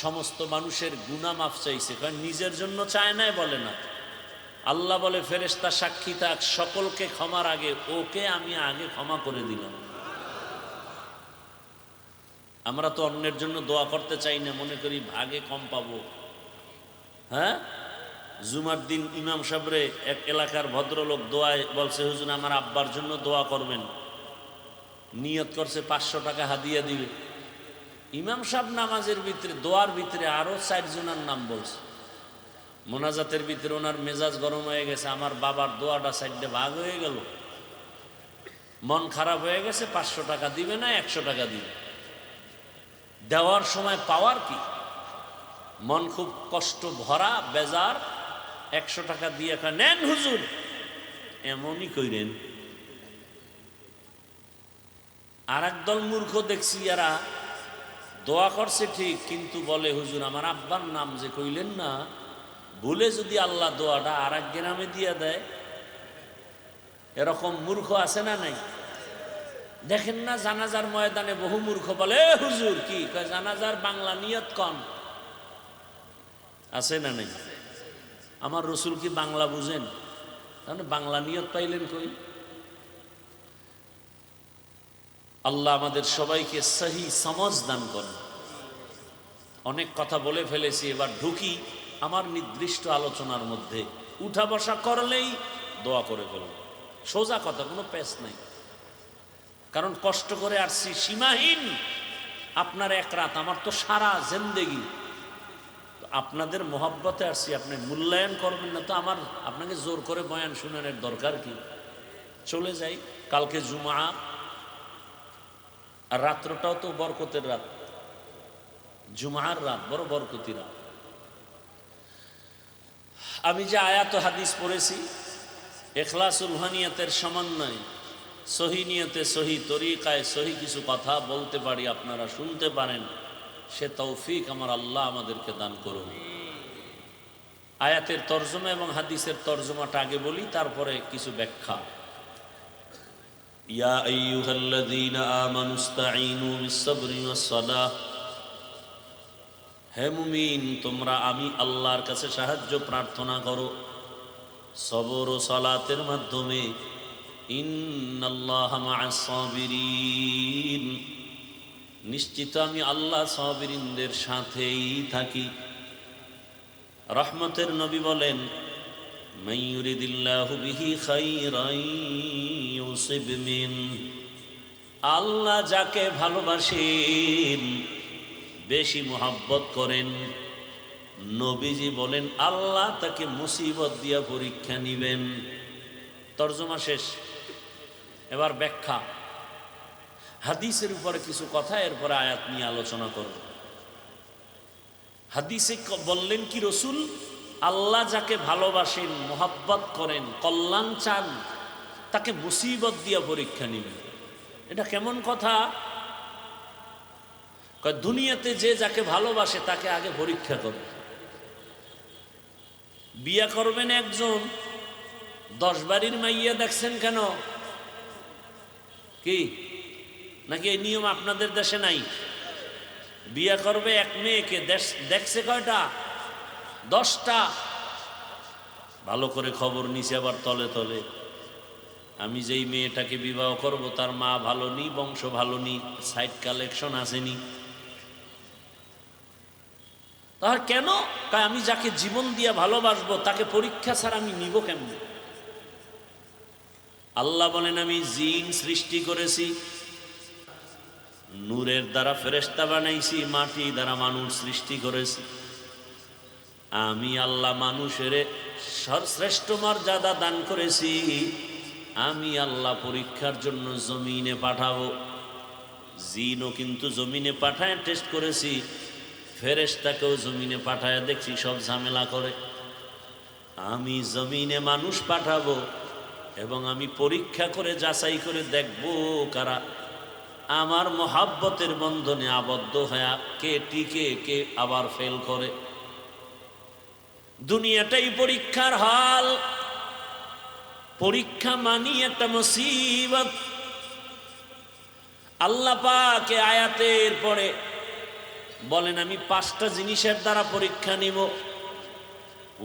সমস্ত মানুষের গুনাহ মাফ চাইছে, কারণ নিজের জন্য চায় নাই বলে না। আল্লাহ বলে ফেরেশতা সাক্ষী থাক, সকলকে ক্ষমার আগে ওকে আমি আগে ক্ষমা করে দিলাম। আমরা তো অন্যের জন্য দোয়া করতে চাই না, মনে করি ভাগে কম পাবো। হ্যাঁ, জুমার দিন ইমাম সাহেবরে এক এলাকার ভদ্রলোক দোয়ায় বলছে, হুজুর আমার আব্বার জন্য দোয়া করবেন। নিয়ত করছে 500 টাকা হাদিয়া দিবে। ইমাম সাহেব নামাজের ভিতরে, দোয়ার ভিতরে আরো 4 জনের নাম বলছে। মোনাজাতের ভিতরে ওনার মেজাজ গরম হয়ে গেছে, আমার বাবার দোয়াটা সাইডে ভাগ হয়ে গেল, মন খারাপ হয়ে গেছে। 500 টাকা দিবে না 100 টাকা দিবে। দেওয়ার সময় পাওয়ার কি, মন খুব কষ্ট ভরা, বেজার। 100 টাকা দিয়ে নেন হুজুর, এমনই কইরেন। আর একদল মূর্খ দেখছি, এরা দোয়া করছে ঠিক, কিন্তু বলে হুজুর আমার আব্বার নাম যে কইলেন না, ভুলে যদি আল্লাহ দোয়াটা আর এক গ্রামে দিয়ে দেয়। এরকম মূর্খ আছে না নাই? দেখেন না জানাজার ময়দানে বহু মূর্খ বলে, এ হুজুর কি কয়, জানাজার বাংলা নিয়ত কন। আছে না নাই? আমার রসুল কি বাংলা বুঝেন? তাহলে বাংলা নিয়ত পাইলেন কই? আল্লাহ আমাদের সবাইকে সহি সমঝ দান করেন। অনেক কথা বলে ফেলেছি, এবার ঢুকি আমার নির্দিষ্ট আলোচনার মধ্যে। উঠা বসা করলেই দোয়া করে ফেলব, সোজা কথা, কোনো পেশ নাই। কারণ কষ্ট করে আসছি, সীমাহীন। আপনার এক রাত, আমার তো সারা জিন্দেগি। আপনাদের মোহাব্বতে আসছি, আপনি মূল্যায়ন করবেন না তো আমার আপনাকে জোর করে বয়ান শুনানোর দরকার কি? চলে যাই। কালকে জুমা, আর রাত্রটাও তো বরকতের রাত। জুমার রাত বড় বরকতি রাত। আমি যে আয়াত হাদিস পড়েছি, ইখলাসুল রুহানিয়াতের সমন্বয়ে সহি নিয়তে, সহি তরিকায়, সহি কিছু কথা বলতে পারি, আপনারা শুনতে পারেন, সে তৌফিক আমার আল্লাহ আমাদেরকে দান করুন। আয়াতের তর্জমা এবং হাদিসের তর্জমাটা আগে বলি, তারপরে কিছু ব্যাখ্যা। ইয়া আইয়ুহাল্লাযীনা আমানুস্তাঈনু বিস-সাবরি ওয়াস-সালাহ, হে মুমিন তোমরা আমি আল্লাহর কাছে সাহায্য প্রার্থনা করো সবর ও সালাতের মাধ্যমে। ইন্নাল্লাহা মা'আস-সাবিরিন, নিশ্চিত আমি আল্লাহ সাবিরিনদের সাথেই থাকি। রহমতের নবী বলেন, মান ইউরিদিল্লাহু বিহি খাইরান ইউসিব মিন, আল্লাহ যাকে ভালোবাসেন বেশি মোহাব্বত করেন, নবীজি বলেন আল্লাহ তাকে মুসিবত দিয়া পরীক্ষা নিবেন। তর্জমা শেষ। এবার ব্যাখ্যা, হাদিসের উপরে কিছু কথা, এরপরে আয়াত নিয়ে আলোচনা করব। হাদিসে বললেন কি রসুল, আল্লাহ যাকে ভালোবাসেন, মোহাব্বত করেন, কল্যাণ চান, তাকে মুসিবত দিয়া পরীক্ষা নিবেন। এটা কেমন কথা? দুনিয়াতে যে যাকে ভালোবাসে তাকে আগে পরীক্ষা করবে। বিয়া করবেন একজন, 10 বাড়ির মাইয়া দেখছেন কেন? কি নাকি এই নিয়ম আপনাদের দেশে নাই? বিয়া করবে এক মেয়েকে, দেখছে কয়টা? 10টা। ভালো করে খবর নিছে আবার তলে তলে। আমি যেই মেয়েটাকে বিবাহ করব তার মা ভালো নি, বংশ ভালো নি, সাইড কালেকশন আসেনি। তাহলে কেন? আমি যাকে জীবন দিয়া ভালোবাসবো তাকে পরীক্ষা ছাড়া আমি নিব কেমন? আল্লাহ বলেন আমি জিন সৃষ্টি করেছি, নূরের দ্বারা ফেরেশতা বানাইছি, মাটি দ্বারা মানুষ সৃষ্টি করেছি। আমি আল্লাহ মানুষের সর্বশ্রেষ্ঠ মর্যাদা দান করেছি। আমি আল্লাহ পরীক্ষার জন্য জমিনে পাঠাবো। জিনও কিন্তু জমিনে পাঠায় টেস্ট করেছি, ফেরেশতাকেও জমিনে পাঠায় দেখছি সব ঝামেলা করে। আমি জমিনে মানুষ পাঠাবো এবং আমি পরীক্ষা করে যাচাই করে দেখব কারা আমার মোহাব্বতের বন্ধনে আবদ্ধ হয়ে কে টিকে, কে আবার ফেল করে। দুনিয়াটাই পরীক্ষার হাল। পরীক্ষা মানি একটা মুসিবত। আল্লাহ পাক আয়াতের পরে বলেন আমি 5টা জিনিসের দ্বারা পরীক্ষা নিব।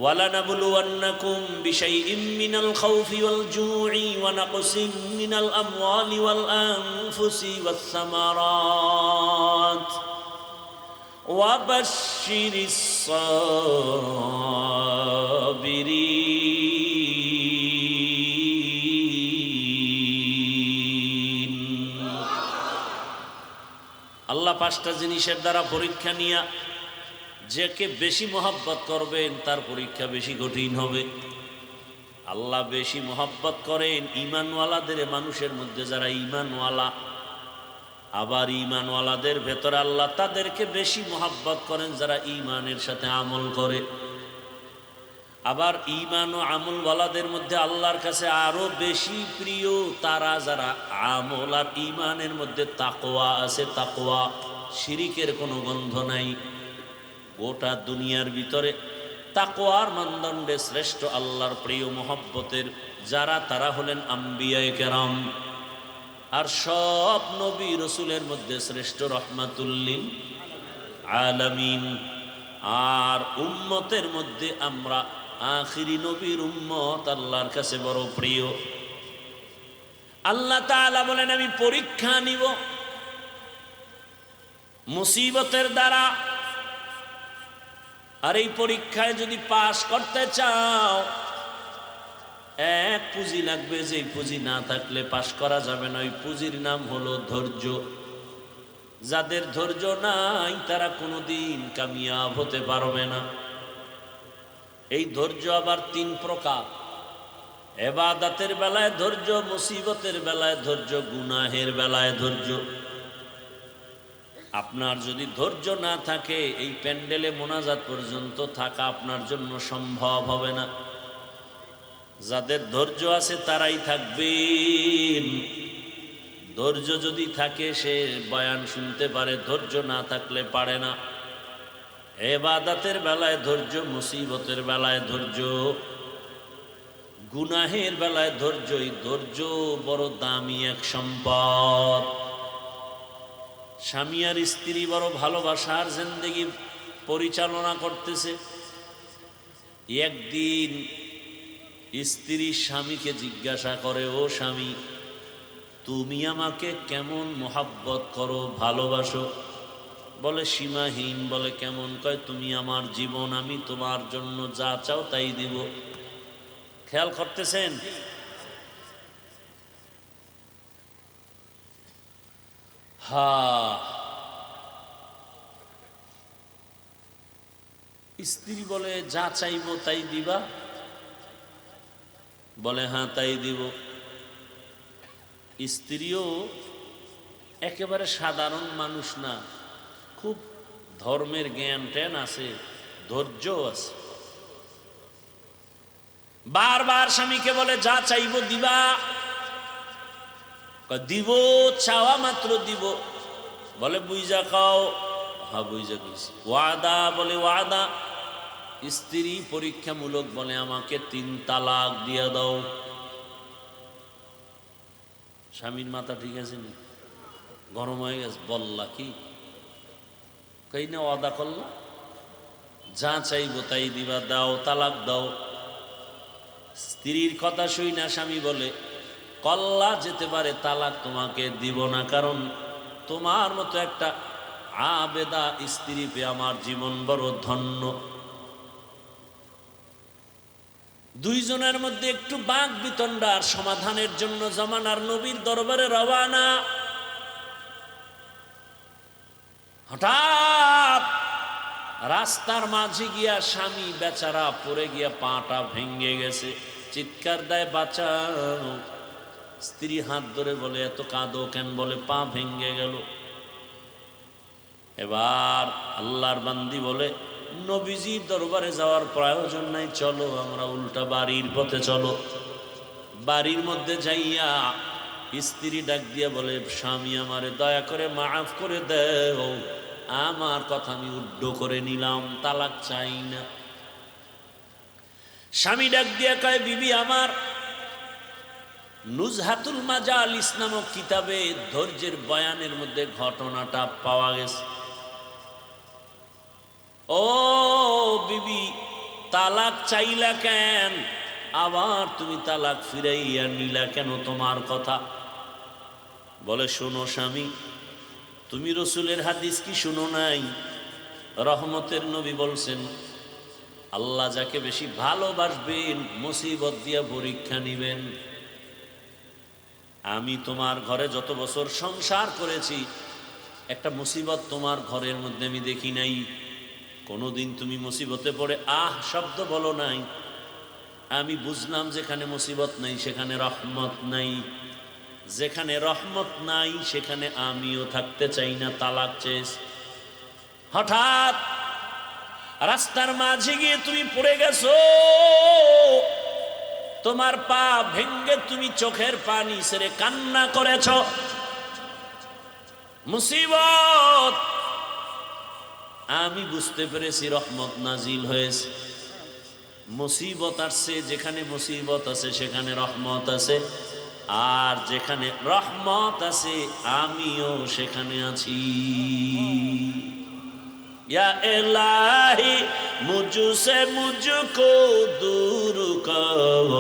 ওয়ালানাবলুওয়ান্নাকুম বিশাইইম মিনাল খাউফি ওয়াল জুই ওয়া নাকসিম মিনাল আমওয়ালি ওয়াল আনফুসি ওয়াস সামারাত ওয়া বাশশিরিস সাবিরিন। আল্লাহ 5টা জিনিসের দ্বারা পরীক্ষা নিয়া যাকে বেশি মোহাব্বত করবেন তার পরীক্ষা বেশি কঠিন হবে। আল্লাহ বেশি মোহাব্বত করেন ঈমানওয়ালাদের, মানুষের মধ্যে যারা ঈমানওয়ালা। আবার ঈমানওয়ালাদের ভেতরে আল্লাহ তাদেরকে বেশি মোহাব্বত করেন যারা ঈমানের সাথে আমল করে। আবার ঈমান ও আমলওয়ালাদের মধ্যে আল্লাহর কাছে আরো বেশি প্রিয় তারা যারা আমল আর ঈমানের মধ্যে তাকওয়া আছে। তাকওয়া, শিরিকের কোনো গন্ধ নাই। গোটা দুনিয়ার ভিতরে তাকওয়ার মানদণ্ডে শ্রেষ্ঠ আল্লাহর প্রিয় মোহাব্বতের যারা, তারা হলেন আম্বিয়ায়ে কেরাম। আর সব নবী রসুলের মধ্যে শ্রেষ্ঠ রহমাতুল্লিল আলামিন। আর উম্মতের মধ্যে আমরা আখিরি নবীর উম্মত আল্লাহর কাছে বড় প্রিয়। আল্লাহ তাআলা বলেন আমি পরীক্ষা নিব মুসিবতের দ্বারা। আর এই পরীক্ষায় যদি পাশ করতে চাও, এক পুঁজি লাগবে, যে পুঁজি না থাকলে পাশ করা যাবে না। ওই পুঁজির নাম হলো ধৈর্য। যাদের ধৈর্য নাই তারা কোনোদিন কামিয়াব হতে পারবে না। এই ধৈর্য আবার 3 প্রকার। ইবাদতের বেলায় ধৈর্য, মুসিবতের বেলায় ধৈর্য, গুনাহের বেলায় ধৈর্য। আপনার যদি ধৈর্য না থাকে এই প্যান্ডেলে মোনাজাত পর্যন্ত থাকা আপনার জন্য সম্ভব হবে না। যাদের ধৈর্য আছে তারাই থাকবেন। ধৈর্য যদি থাকে সে বয়ান শুনতে পারে, ধৈর্য না থাকলে পারে না। ইবাদতের বেলায় ধৈর্য, মুসিবতের বেলায় ধৈর্য, গুনাহের বেলায় ধৈর্য। এই ধৈর্য বড় দামি এক সম্পদ। স্বামী আর স্ত্রী বড় ভালোবাসার জিন্দেগি পরিচালনা করতেছে। একদিন স্ত্রী স্বামীকে জিজ্ঞাসা করে, ও স্বামী, তুমি আমাকে কেমন মোহাব্বত করো, ভালোবাসো? বলে সীমাহীন। বলে কেমন? কয় তুমি আমার জীবন, আমি তোমার জন্য যা চাও তাই দিব। খেয়াল করতেছেন? স্ত্রী বলে যা চাইবো তাই দিবা? বলে হ্যাঁ তাই দিব। স্ত্রীও একেবারে সাধারণ মানুষ না, খুব ধর্মের জ্ঞান ট্যান আছে, ধৈর্য আছে। বারবার স্বামীকে বলে যা চাইবো দিবা? দিব, চাওয়া মাত্র দিব। বলে বুঝা খাও? হ্যাঁ বুঝা গেছি। ওয়াদা? বলে ওয়াদা। স্ত্রী পরীক্ষামূলক বলে আমাকে 3 তালাক দিয়ে দাও। স্বামীর মাথা ঠিক আছে নি? গরম হয়ে গেছে। বললা কি? কই না ওয়াদা করলা, যা চাইবো তাই দিবা, দাও তালাক দাও। স্ত্রীর কথা শুই না স্বামী বলে কল্লা যেতে পারে, তালাক তোমাকে দিব না, কারণ তোমার মতো একটা আবেদা স্ত্রী পেয়ে আমার জীবন বড় ধন্য। দুইজনের মধ্যে একটু বাক বিতণ্ডার সমাধানের জন্য জামানার নবীর দরবারে রওয়ানা। হঠাৎ রাস্তার মাঝে গিয়া স্বামী বেচারা পড়ে গিয়া পাটা ভেঙে গেছে, চিৎকার দেয় বাঁচাও। স্ত্রী হাত ধরে বলে এত কাঁদো কেন? বলে পা ভেঙে গেল। এবার আল্লাহর বান্দি বলে নবীজির দরবারে যাওয়ার প্রয়োজন নাই, চলো আমরা উল্টা বাড়ির পথে চলো। বাড়ির মধ্যে যাইয়া স্ত্রী ডাক দিয়া বলে স্বামী আমারে দয়া করে মাফ করে দেও, আমার কথা আমি উড্ড করে নিলাম, তালাক চাই না। স্বামী ডাক দিয়া কয় বিবি আমার, নুজহাতুল মাজালিস নামক কিতাবে ধৈর্যের বয়ানের মধ্যে ঘটনাটা পাওয়া গেছে। ও বিবি, তালাক চাইলা কেন? আবার তুমি তালাক ফিরাইয়া নিলা কেন? তোমার কথা। বলে শোনো স্বামী, তুমি রসুলের হাদিস কি শুনো নাই? রহমতের নবী বলছেন আল্লাহ যাকে বেশি ভালোবাসবেন মুসিবত দিয়া পরীক্ষা নিবেন। আমি তোমার ঘরে যত বছর সংসার করেছি একটা মুসিবত তোমার ঘরের মধ্যে আমি দেখি নাই। কোনোদিন তুমি মুসিবতে পড়ে আহ শব্দ বলো নাই। আমি বুঝলাম যেখানে মুসিবত নাই সেখানে রহমত নাই, যেখানে রহমত নাই সেখানে আমিও থাকতে চাই না, তালাক চেয়েছি। হঠাৎ রাস্তার মাঝে গিয়ে তুমি পড়ে গেছো, তোমার পা ভেঙ্গে তুমি চোখের পানি ছেড়ে কান্না করেছ। মুসিবত, আমি বুঝতে পেরেছি রহমত নাজিল হয়েছে। মুসিবত আসছে, যেখানে মুসিবত আছে সেখানে রহমত আছে, আর যেখানে রহমত আছে আমিও সেখানে আছি। या इलाही मुझसे मुझको दूर कर,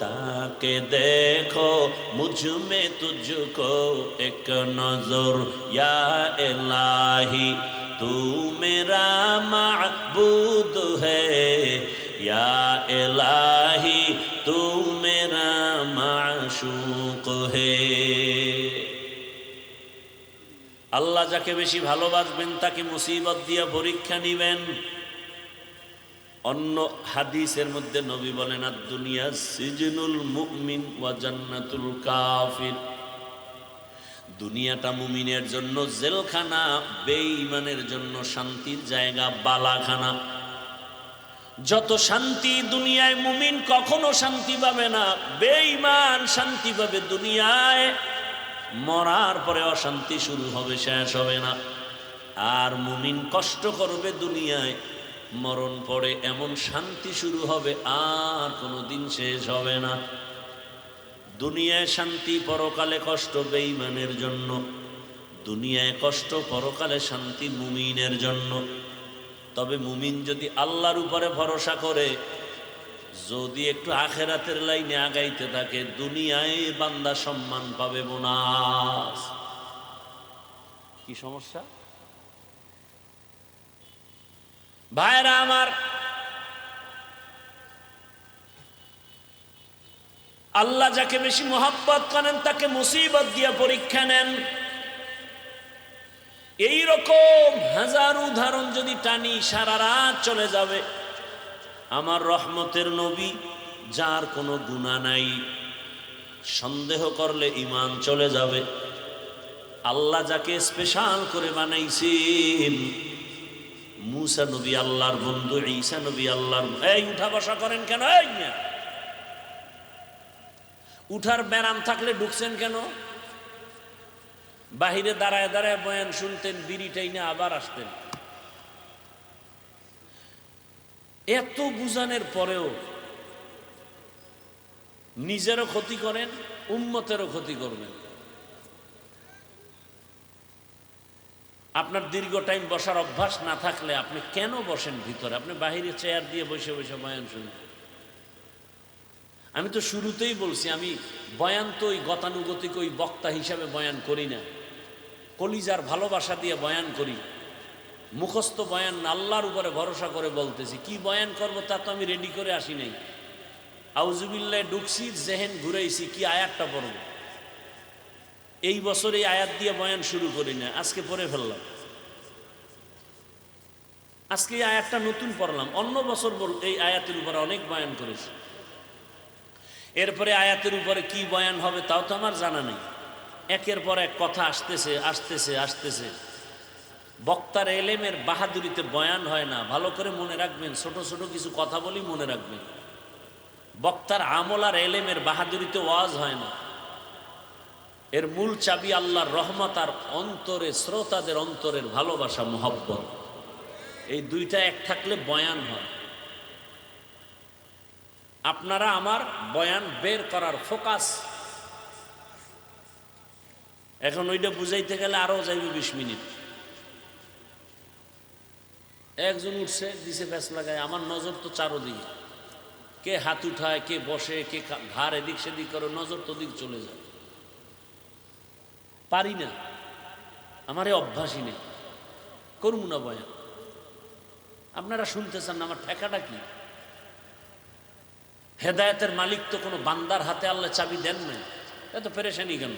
ताके देखो मुझ में तुझको एक नजर। या इलाही तू मेरा माबूद है, या इलाही तू मेरा माशूक है। আল্লাহ যাকে বেশি ভালোবাসবেন তাকে মুসিবত দিয়া পরীক্ষা নিবেন। অন্য হাদিসের মধ্যে নবী বলেন আদ-দুনিয়া সিজনুল মুমিন ওয়া জান্নাতুল কাফির। দুনিয়াটা মুমিনের জন্য জেলখানা, বেঈমানের জন্য শান্তির জায়গা, বালাখানা। যত শান্তি দুনিয়ায় মুমিন কখনো শান্তি পাবে না, বেঈমান শান্তি পাবে দুনিয়ায়, মরার পরে অশান্তি শুরু হবে, শেষ হবে না। আর মুমিন কষ্ট করবে দুনিয়ায়, মরণ পরে এমন শান্তি শুরু হবে আর কোনোদিন শেষ হবে না। দুনিয়ায় শান্তি, পরকালে কষ্ট বেঈমানের জন্য। দুনিয়ায় কষ্ট, পরকালে শান্তি মুমিনের জন্য। তবে মুমিন যদি আল্লাহর উপরে ভরসা করে, যদি একটু আখেরাতের লাইনে আগাইতে থাকে, দুনিয়ায় বান্দা সম্মান পাবে, বোনাস। কি সমস্যা ভাইরা আমার? আল্লাহ যাকে বেশি মোহাব্বত করেন তাকে মুসিবত দিয়ে পরীক্ষা নেন। এই রকম হাজার উদাহরণ যদি টানি সারা রাত চলে যাবে। আমার রহমতের নবী, যার কোনো গুনাহ নাই, সন্দেহ করলে ঈমান চলে যাবে। আল্লাহ যাকে স্পেশাল করে বানাইছেন, মুসা নবী আল্লাহর বন্ধু, ঈসা নবী আল্লাহর। এই উঠা বসা করেন কেন? এই না, উঠার ব্যারাম থাকলে ঢুকছেন কেন? বাহিরে দাঁড়ায় দাঁড়ায় বয়ান শুনতেন, বিড়িটাই না আবার আসতেন। এত বুঝানোর পরেও নিজেরও ক্ষতি করেন, উম্মতেরও ক্ষতি করবেন। আপনার দীর্ঘ টাইম বসার অভ্যাস না থাকলে আপনি কেন বসেন ভিতরে? আপনি বাহিরে চেয়ার দিয়ে বসে বসে বয়ান শুনেন। আমি তো শুরুতেই বলছি, আমি বয়ান তো ওই গতানুগতিক ওই বক্তা হিসাবে বয়ান করি না, কলিজার ভালোবাসা দিয়ে বয়ান করি। মুখস্থ বয়ান আল্লাহর উপরে ভরসা করে বলতেছি। কি বয়ান করবো তা তো আমি রেডি করে আসি নাই। আউজুবিল্লাহ ঢুকছি, জেহেন ঘুরাইছি, কি আয়াতটা পড়ব। এই বছর এই আয়াত দিয়ে বয়ান শুরু করি না, আজকে পড়ে ফেললাম। আজকে এই আয়াতটা নতুন পড়লাম। অন্য বছর এই আয়াতের উপরে অনেক বয়ান করেছি। এরপরে আয়াতের উপরে কি বয়ান হবে তাও তো আমার জানা নেই। একের পর এক কথা আসতেছে আসতেছে আসতেছে। বক্তার এলেমের বাহাদুরিতে বয়ান হয় না, ভালো করে মনে রাখবেন। ছোট ছোট কিছু কথা বলি মনে রাখবেন। বক্তার আমল আর এলেমের বাহাদুরিতে ওয়াজ হয় না। এর মূল চাবি আল্লাহর রহমত আর অন্তরে শ্রোতাদের অন্তরের ভালোবাসা, মুহাব্বত। এই দুইটা এক থাকলে বয়ান হয়। আপনারা আমার বয়ান বের করার ফোকাস। এখন ওইটা বুঝাইতে গেলে আরো যাইবে 20 মিনিট। একজন উঠছে, দিছে ফ্যাস লাগায়, আমার নজর তো চারোদিকে। কে হাত উঠায়, কে বসে, কে ঘাড় এদিক সেদিক করে, নজর তো দিক চলে যায়। পারি না, আমার এই অভ্যাসই নেই, করব না বয়ান। আপনারা শুনতে চান না, আমার ঠেকাটা কি? হেদায়েতের মালিক তো কোনো বান্দার হাতে আল্লাহ চাবি দেন নাই, এত পেরেশানি কেন?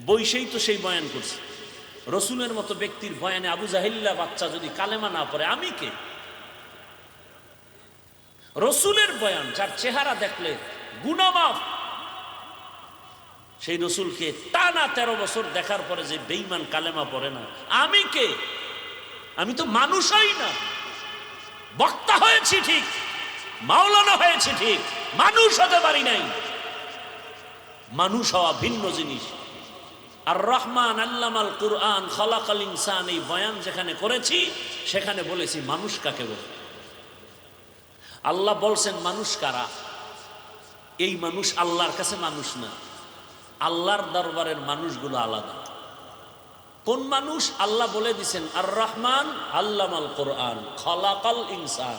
বৈশেই তো সেই বয়ান করছে। রসুলের মতো ব্যক্তির বয়ানে আবু জাহিল্লা বাচ্চা যদি কালেমা না পড়ে, আমি কে? রসুলের বয়ান, যার চেহারা দেখলে গুনাহ মাফ, সেই রসুলকে টানা 13 বছর দেখার পরে যে বেঈমান কালেমা পড়ে না, আমি কে? আমি তো মানুষ হই না। বক্তা হয়েছি ঠিক, মাওলানা হয়েছে ঠিক, মানুষ হতে পারি নাই। মানুষ হওয়া ভিন্ন জিনিস। আর রহমান আল্লামাল কুরআন খলাকাল ইনসান, এই বয়ান যেখানে করেছি সেখানে বলেছি মানুষ কাকে বলে। আল্লাহ বলছেন মানুষ কারা? এই মানুষ আল্লাহর কাছে মানুষ না, আল্লাহর দরবারের মানুষগুলো আলাদা। কোন মানুষ? আল্লাহ বলে দিছেন আর রহমান আল্লামাল কুরআন খলাকাল ইনসান।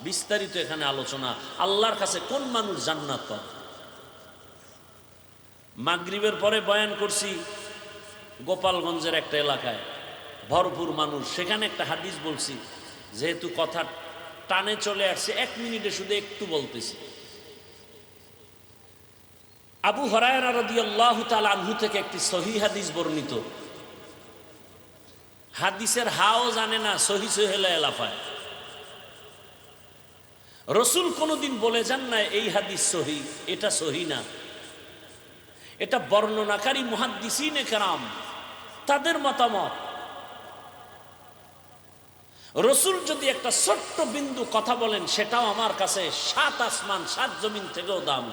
বিস্তারিত এখানে আলোচনা। আল্লাহর কাছে কোন মানুষ জান্নাত পাবে? মাগরিবের পরে বয়ান করছি গোপালগঞ্জের একটা এলাকায়, ভরপুর মানুষ। সেখানে একটা হাদিস বলছি, যেহেতু কথা টানে চলে আসছে 1 মিনিটে শুধু একটু বলতেছি। আবু হুরায়রা রাদিয়াল্লাহু তাআলা আনহু থেকে একটি সহিহ হাদিস বর্ণিত। হাদিসের হাও জানে না, সহি সহেলা এলাফায়। রসুল কোনোদিন বলে যান না এই হাদিস সহি, এটা সহি না। এটা বর্ণনাকারী মুহাদ্দিসিনে কেরাম তাদের মতামত। রসুল যদি একটা ছোট্ট বিন্দু কথা বলেন, সেটাও আমার কাছে 7 আসমান 7 জমিন থেকেও দাম।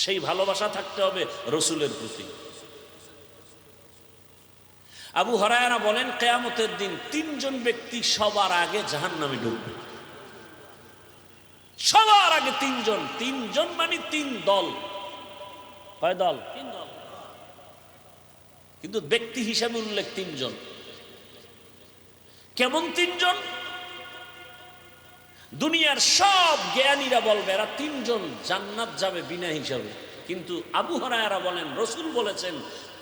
সেই ভালোবাসা থাকতে হবে রসুলের প্রতি। আবু হুরায়রা বলেন, কিয়ামতের দিন 3 জন ব্যক্তি সবার আগে জাহান্নামে ঢুকবে। সবার আগে 3 জন। 3 জন মানে 3 দল। কয় দল? 3 দল। কিন্তু ব্যক্তি হিসাবে উল্লেখ 3 জন। কেমন 3 জন? দুনিয়ার সব জ্ঞানীরা বলবে এরা 3 জন জান্নাত যাবে বিনা হিসাবে। কিন্তু আবু হুরায়রা বলেন, রসুল বলেছেন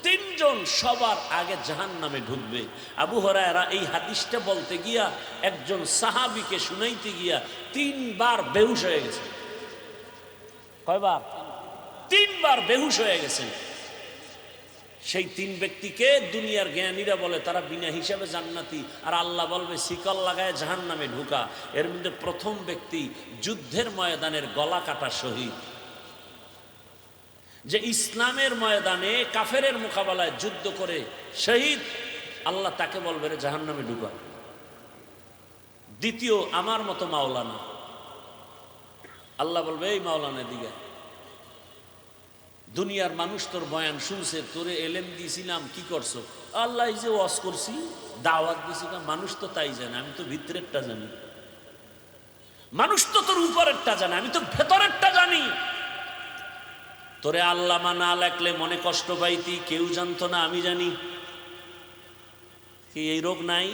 3 জন সবার আগে জাহান্নামে ঢুকবে। আবু হুরায়রা এই হাদিসটা বলতে গিয়া একজন সাহাবীকে শুনাইতে গিয়া 3 বার বেহুশ হয়ে গেছে। কয়বার? 3 বার বেহুশ হয়ে গেছেন। সেই তিন ব্যক্তিকে দুনিয়ার জ্ঞানীরা বলে তারা বিনা হিসাবে জান্নাতি, আর আল্লাহ বলবে শিকল লাগায় জাহান্নামে ঢুকা। এর মধ্যে প্রথম ব্যক্তি যুদ্ধের ময়দানের গলা কাটা শহীদ, যে ইসলামের ময়দানে কাফেরের মোকাবেলায় যুদ্ধ করে শহীদ, আল্লাহ তাকে বলবে রে জাহান্নামে ঢুকা। দ্বিতীয় আমার মতো মাওলানা, আল্লাহ বলবে এই মাওলানা দিকে, দুনিয়ার মানুষ তোর বয়ান শুনছে, তোরে এলেম দিয়েছিলাম, কি করছো? আল্লাহ এই যে ওয়াজ করছি, দাওয়াত দিছি, মানুষ তো তাই জানে, আমি তো ভিতরেরটা জানি। মানুষ তো তোর উপরেরটা জানে, আমি তো ভেতরেরটা জানি। তোরে আল্লামা না লেখলে মনে কষ্ট পাইতি, কেউ জানতো না, আমি জানি। কি এই রোগ নাই?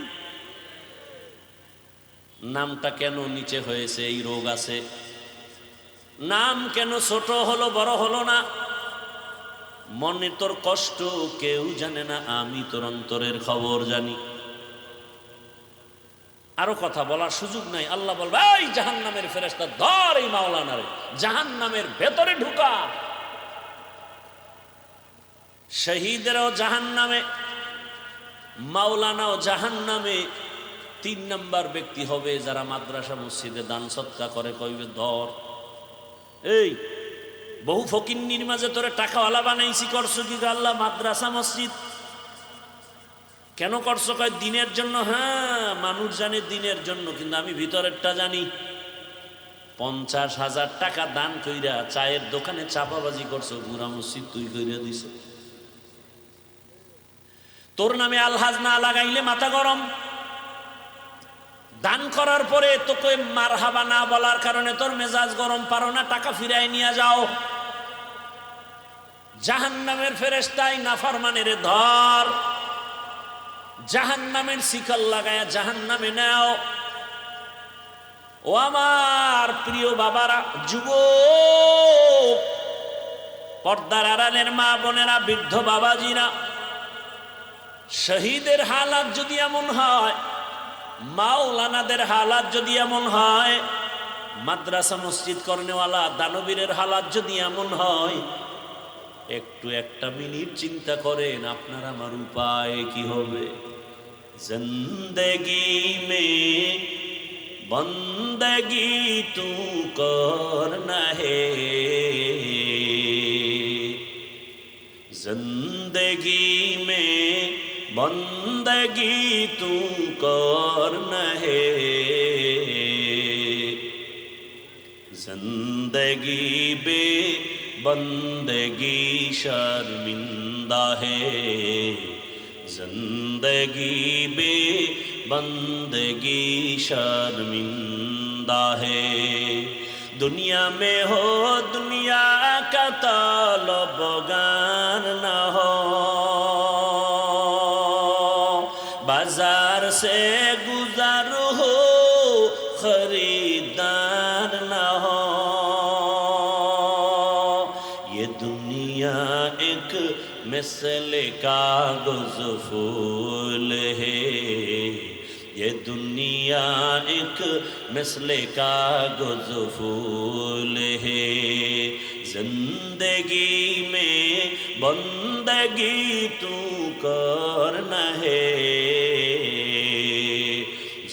নামটা কেন নিচে হয়েছে? এই রোগ আছে। নাম কেন ছোট হলো, বড় হলো না? মনে তোর কষ্ট কেউ জানে না, আমি তোর অন্তরের খবর জানি। আরো কথা বলার সুযোগ নাই। আল্লাহ বলবে এই জাহান্নামের ফেরেশতা ধর এই মাওলানারে, জাহান্নামের ভেতরে ঢুকা। শহীদেরও জাহান্নামে, মাওলানাও জাহান্নামে। 3 নাম্বার ব্যক্তি হবে যারা মাদ্রাসা মসজিদে দান সদকা করে, কইবে ধর। এই বহু ফকিন্নির মাঝে তোরে টাকাওয়ালা বানাইছি, করছো কি? আল্লাহ মাদ্রাসা মসজিদ কেন করছো? কয় দিনের জন্য। হ্যাঁ, মানুষ জানে দিনের জন্য, কিন্তু আমি ভিতরেরটা জানি। 50,000 টাকা দান কইরা চায়ের দোকানে চাপাবাজি করছো, পুরা মসজিদ তুই কইরা দিছ। তোর নামে আলহাজ না লাগাইলে মাথা গরম। দান করার পরে তোকে মারহাবা না বলার কারণে তোর মেজাজ গরম, পারো না, টাকা ফিরাই নিয়ে যাও। জাহান্নামের ফেরেশতাই নাফরমানের ধর, জাহান্নামের শিকল লাগায়া জাহান্নামে নাও। ও আমার প্রিয় বাবারা, যুবক, পর্দার আড়ালের মা বোনেরা, বৃদ্ধ বাবাজিরা, শহীদের হালাত যদি এমন হয়, মাওলানাদের হালাত যদি এমন হয়, মাদ্রাসা মসজিদ করনেওয়ালা দানবীরের হালাত যদি এমন হয়, একটু একটা মিনিট চিন্তা করেন আপনার আমার উপায় কি হবে। জিন্দেগি মে বন্দগি তু করনা হে, जिंदगी में बंदगी तू करना है, जिंदगी बे बंदगी शर्मिंदा है, जिंदगी बे बंदगी शर्मिंदा है। दुनिया में हो दुनिया का तलबगार न हो, बाजार से गुजर हो खरीदार न हो। ये दुनिया एक मिसल कागज फूल है, ये दुनिया एक मिसल कागज फूल है। जिंदगी में बंदगी तू करना है,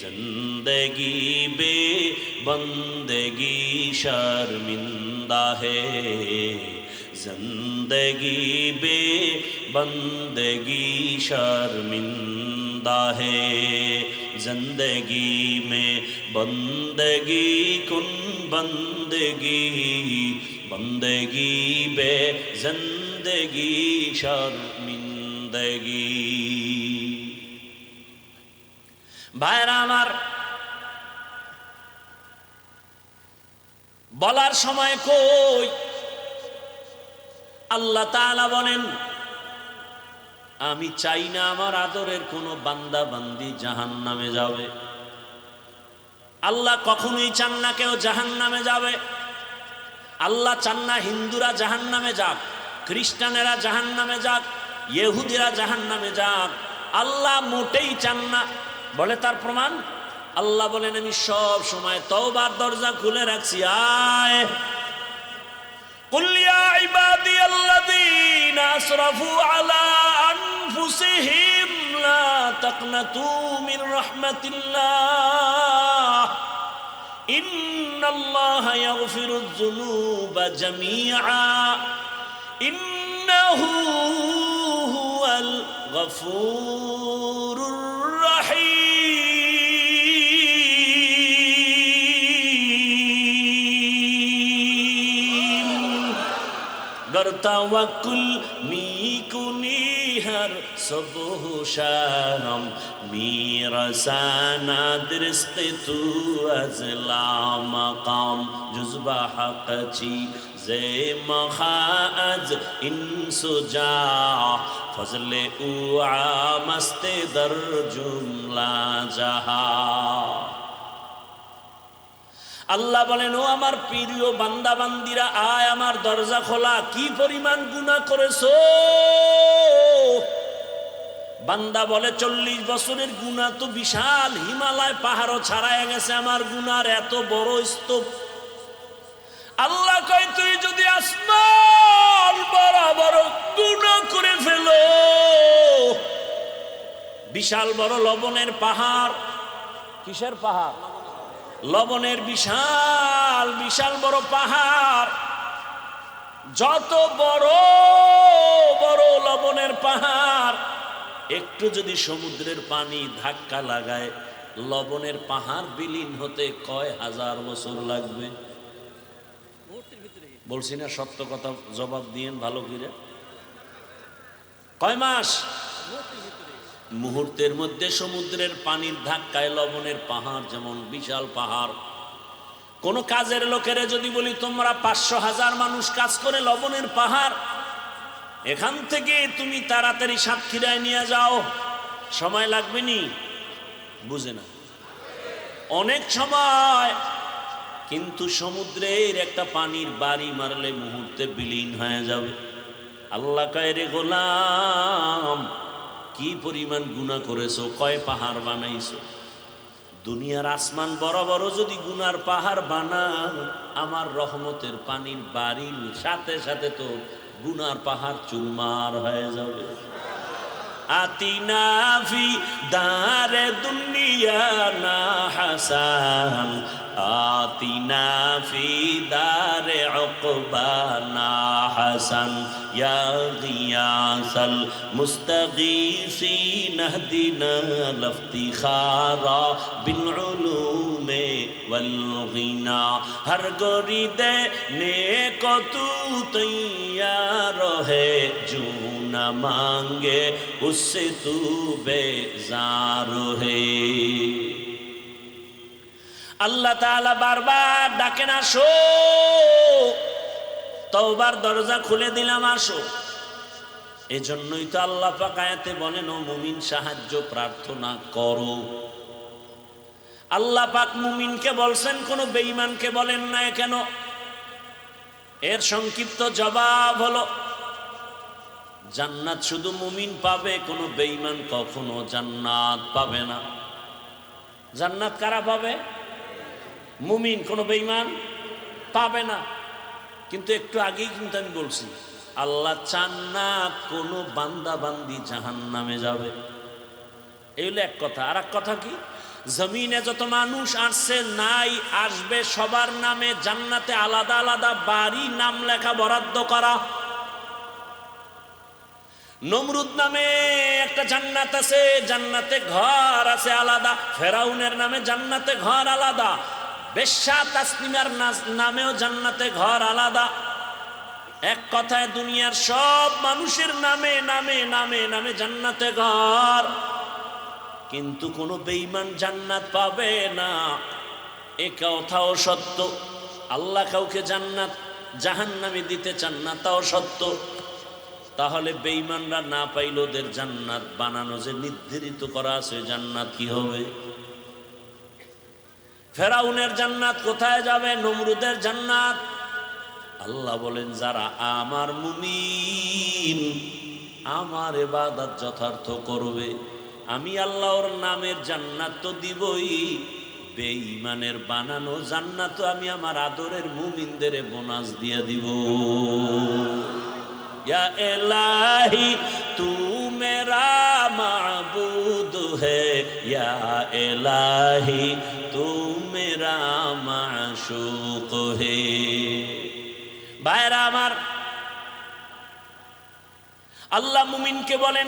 जिंदगी बे बंदगी शर्मिंदा है, जिंदगी बे बंदगी शर्मिंदा है। जिंदगी में बंदगी कुन बंदगी, बंदगी बे जिंदगी शर्मिंदगी। ভাইরা আমার, বলার সময় কই আল্লাহ তাআলা বলেন, আমি চাই না আমার আদরের কোন বান্দা বান্দি জাহান্নামে যাবে। আল্লাহ কখনোই চান না কেউ জাহান্নামে যাবে। আল্লাহ চান না হিন্দুরা জাহান্নামে যাক, খ্রিস্টানেরা জাহান্নামে যাক, ইহুদিরা জাহান্নামে যাক। আল্লাহ মোটেই চান না। বলে তার প্রমাণ, আল্লাহ বলেন আমি সব সময় তওবার দরজা খুলে রাখছি। আয় কুল ইয়া ইবাদিয়াল্লাযীনা আসরাফু আলা আনফুসিহিম লা তাকনাতু মির রাহমাতিল্লাহ ইন্নাল্লাহা ইয়াগফিরুয যুনুবা জামিআ ইন্নাহু হুয়াল গফুরুর রহিম। गर तवक्कुल मी कुनी हर सुबह शाम मेरा साना दरिस्त तू अज़ला मकाम जुज़बा हक़ची ज़े मखाअज इंसुजा फज़ले उआ मस्ते दर जुमला जहा। আল্লাহ বলেন, ও আমার প্রিয় বান্দা বান্দিরা, আয় আমার দরজা খোলা। কি পরিমাণ গুনাহ করেছো? বান্দা বলে 40 বছরের গুনাহ তো বিশাল, হিমালয় পাহাড়ও ছাড়ায় গেছে আমার গুনার এত বড় স্তূপ। আল্লাহ কয়, তুই যদি আসমান বরাবর গুনাহ করে ফেলো, বিশাল বড় লবণের পাহাড়। কিসের পাহাড়? লবণের বিশাল বিশাল বড় পাহাড়। যত বড় বড় লবণের পাহাড়, একটু যদি সমুদ্রের পানি ধাক্কা লাগায়, লবণের পাহাড় বিলীন হতে কয় হাজার বছর লাগবে? বলছি না সত্য কথা, জবাব দিয়েন ভালো করে। কয় মাস? মুহূর্তের মধ্যে সমুদ্রের পানির ধাক্কায় লবণের পাহাড় যেমন বিশাল পাহাড়। কোন কাজের লোকেরা যদি বলি, তোমরা 500,000 মানুষ কাজ করে লবণের পাহাড়, এখান থেকে তুমি তাড়াতাড়ি সাতক্ষীরায় নিয়ে যাও, সময় লাগবে নি? বুঝে না, অনেক সময়। কিন্তু সমুদ্রের একটা পানির বাড়ি মারলে মুহূর্তে বিলীন হয়ে যাবে। আল্লাহ কয়, রে গোলাম, কি পরিমাণ গুনাহ করেছো, কয় পাহাড় বানাইছো। দুনিয়ার আসমান বড় বড় যদি গুনার পাহাড় বানাও, আমার রহমতের পানির বাড়ির সাথে সাথে তো গুনার পাহাড় চুরমার হয়ে যাবে। আতিনা ফি দারে দুনিয়া না হাসান, আতিনা ফি দারে উকবা না হাসান, ইয়া গিয়াসাল মুস্তাগীসিন ইহদিনা লিফতিখারা বিল উলুমে ওয়াল গিনা। হর গরিদে নেকো তু তৈয়ার হে, জু না মাঙ্গে उससे तू बेजार है। আল্লাহ তাআলা বারবার ডাকেন, আসো, তওবার দরজা খুলে দিলাম, আসো। এজন্যই তো আল্লাহ পাক আয়াতে বলেন, ও মুমিন সাহায্য প্রার্থনা করো। আল্লাহ পাক মুমিনকে বলছেন, কোন বেঈমানকে বলেন না কেন? এর সংক্ষিপ্ত জবাব হলো, জান্নাত শুধু মুমিন পাবে, কোনো বেঈমান কখনো জান্নাত পাবে না। জান্নাত কারা পাবে? মুমিন, কোনো বেঈমান পাবে না। কিন্তু একটু আগেই কিন্তু আমি বলছি, আল্লাহ চান না কোনো বান্দা বান্দি জাহান্নামে যাবে। এই হলো এক কথা। আর এক কথা কি, জমিনে যত মানুষ আসছে নাই আসবে, সবার নামে জান্নাতে আলাদা আলাদা বাড়ি নাম লেখা বরাদ্দ করা। নমরুদ নামে একটা জান্নাত আছে, জান্নাতে ঘর আছে আলাদা। ফেরাউনের নামে জান্নাতে ঘর আলাদা। বেশ্যা তাসলিমার নামেও জান্নাতে ঘর আলাদা। এক কথায় দুনিয়ার সব মানুষের নামে নামে নামে নামে জান্নাতে ঘর। কিন্তু কোনো বেঈমান জান্নাত পাবে না, এ কথাও সত্য। আল্লাহ কাউকে জান্নাত জাহান্নামে দিতে চান না, তাও সত্য। তাহলে বেঈমানরা না পাইল, ওদের জান্নাত বানানো যে নির্ধারিত করা আছে, জান্নাত কি হবে? ফেরাউনের জান্নাত কোথায় যাবে? নমরুদের জান্নাত। আল্লাহ বলেন, যারা আমার মুমিন, আমার ইবাদত যথার্থ করবে, আমি আল্লাহর নামের জান্নাত তো দিবই, বেঈমানের বানানো জান্নাত আমি আমার আদরের মুমিনদের বোনাস দিয়ে দিব। ইয়া ইলাহি তু মেরা या इलाही तू मेरा माशूक है। ভাইরা আমার, আল্লাহ মুমিনকে বলেন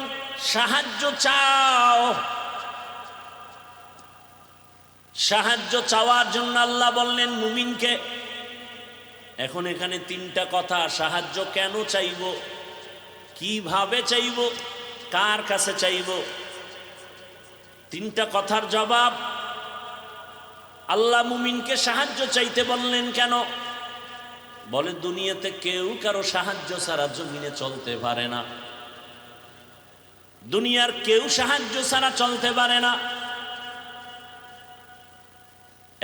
সাহায্য চাও। সাহায্য চাওয়ার জন্য আল্লাহ বললেন মুমিনকে। এখন এখানে তিনটা কথা, সাহায্য কেন চাইব, কিভাবে চাইব, কার কাছে চাইব, তিনটা কথার জবাব। আল্লাহ মুমিনকে সাহায্য চাইতে বললেন কেন? বলে দুনিয়াতে কেউ কারো সাহায্য ছাড়া জমিনে চলতে পারে না। দুনিয়ার কেউ সাহায্য ছাড়া চলতে পারে না।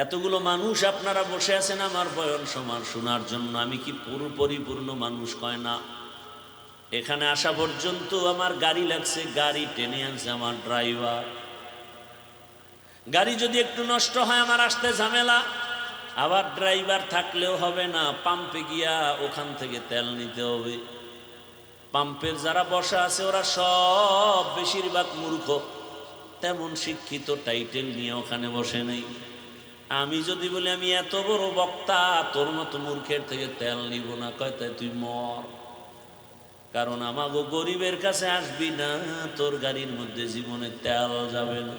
এতগুলো মানুষ আপনারা বসে আছেন আমার বয়ান শোনার জন্য। আমি কি পুরো পরিপূর্ণ মানুষ? কয় না। এখানে আসা পর্যন্ত আমার গাড়ি লাগছে, গাড়ি টেনে আনছে আমার ড্রাইভার। গাড়ি যদি একটু নষ্ট হয় আমার আসতে ঝামেলা, আবার ড্রাইভার থাকলেও হবে না, পাম্পে গিয়া ওখান থেকে তেল নিতে হবে। পাম্পের যারা বসা আছে ওরা সব বেশিরভাগ মূর্খ, তেমন শিক্ষিত টাইটেল নিয়ে ওখানে বসে নেই। আমি যদি বলি আমি এত বড় বক্তা, তোর মতো মূর্খের থেকে তেল নিব না, কয় তাই তুই মর, কারণ আমাগো গরিবের কাছে আসবি না, তোর গাড়ির মধ্যে জীবনে তেল যাবে না।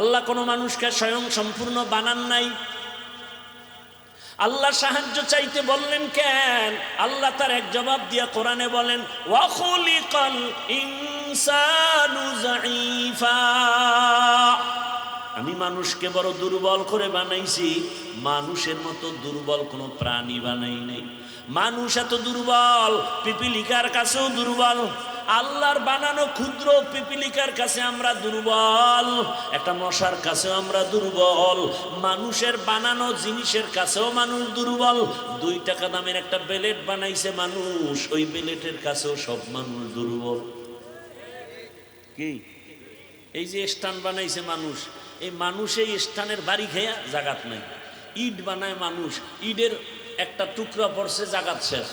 আল্লাহ কোনো মানুষকে স্বয়ং সম্পূর্ণ বানান নাই। আল্লাহ সাহায্য চাইতে বললেন কেন? আল্লাহ তার এক জবাব দিয়ে কোরআনে বলেন ওয়া খুলিকাল ইনসানু যায়ীফা। আমি মানুষকে বড় দুর্বল করে বানাইছি, মানুষের মতো দুর্বল কোনো প্রাণী বানাই নাই। মানুষ এত দুর্বল, পিপিলিকার কাছেও দুর্বল। আল্লাহর বানানো ক্ষুদ্র পিপিলিকার কাছে আমরা দুর্বল, একটা মশার কাছেও আমরা দুর্বল, মানুষের বানানো জিনিসের কাছেও মানুষ দুর্বল। 2 টাকা দামের একটা বেলেট বানাইছে মানুষ, ওই বেলেটের কাছেও সব মানুষ দুর্বল। কি এই যে স্টান বানাইছে মানুষ, এই মানুষ এই স্টানের বাড়ি খেয়া জাগাত নাই। ইট বানায় মানুষ, ইটের একটা টুকরা পড়ছে, জাগাত শেষ।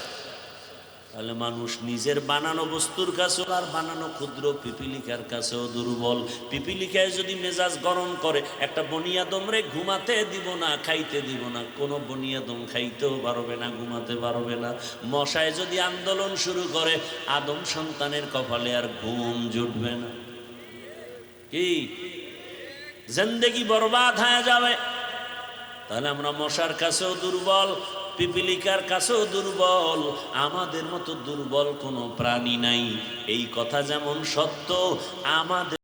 তাহলে মানুষ নিজের বানানো বস্তুর কাছেও আর বানানো ক্ষুদ্র পিপিলিকার কাছেও দুর্বল। পিপিলিকায় যদি মেজাজ গরম করে, একটা বনিয়াদমরে ঘুমাতে দিব না, খাইতে দিব না, কোনো বনিয়াদম খাইতেও পারবে না, ঘুমাতে পারবে না। মশায় যদি আন্দোলন শুরু করে, আদম সন্তানের কপালে আর ঘুম জুটবে না। কি জিন্দেগি বরবাদ হয়ে যাবে। তাহলে আমরা মশার কাছেও দুর্বল, পিপিলিকার কাছেও দুর্বল, আমাদের মতো দুর্বল কোনো প্রাণী নাই। এই কথা যেমন সত্য, আমাদের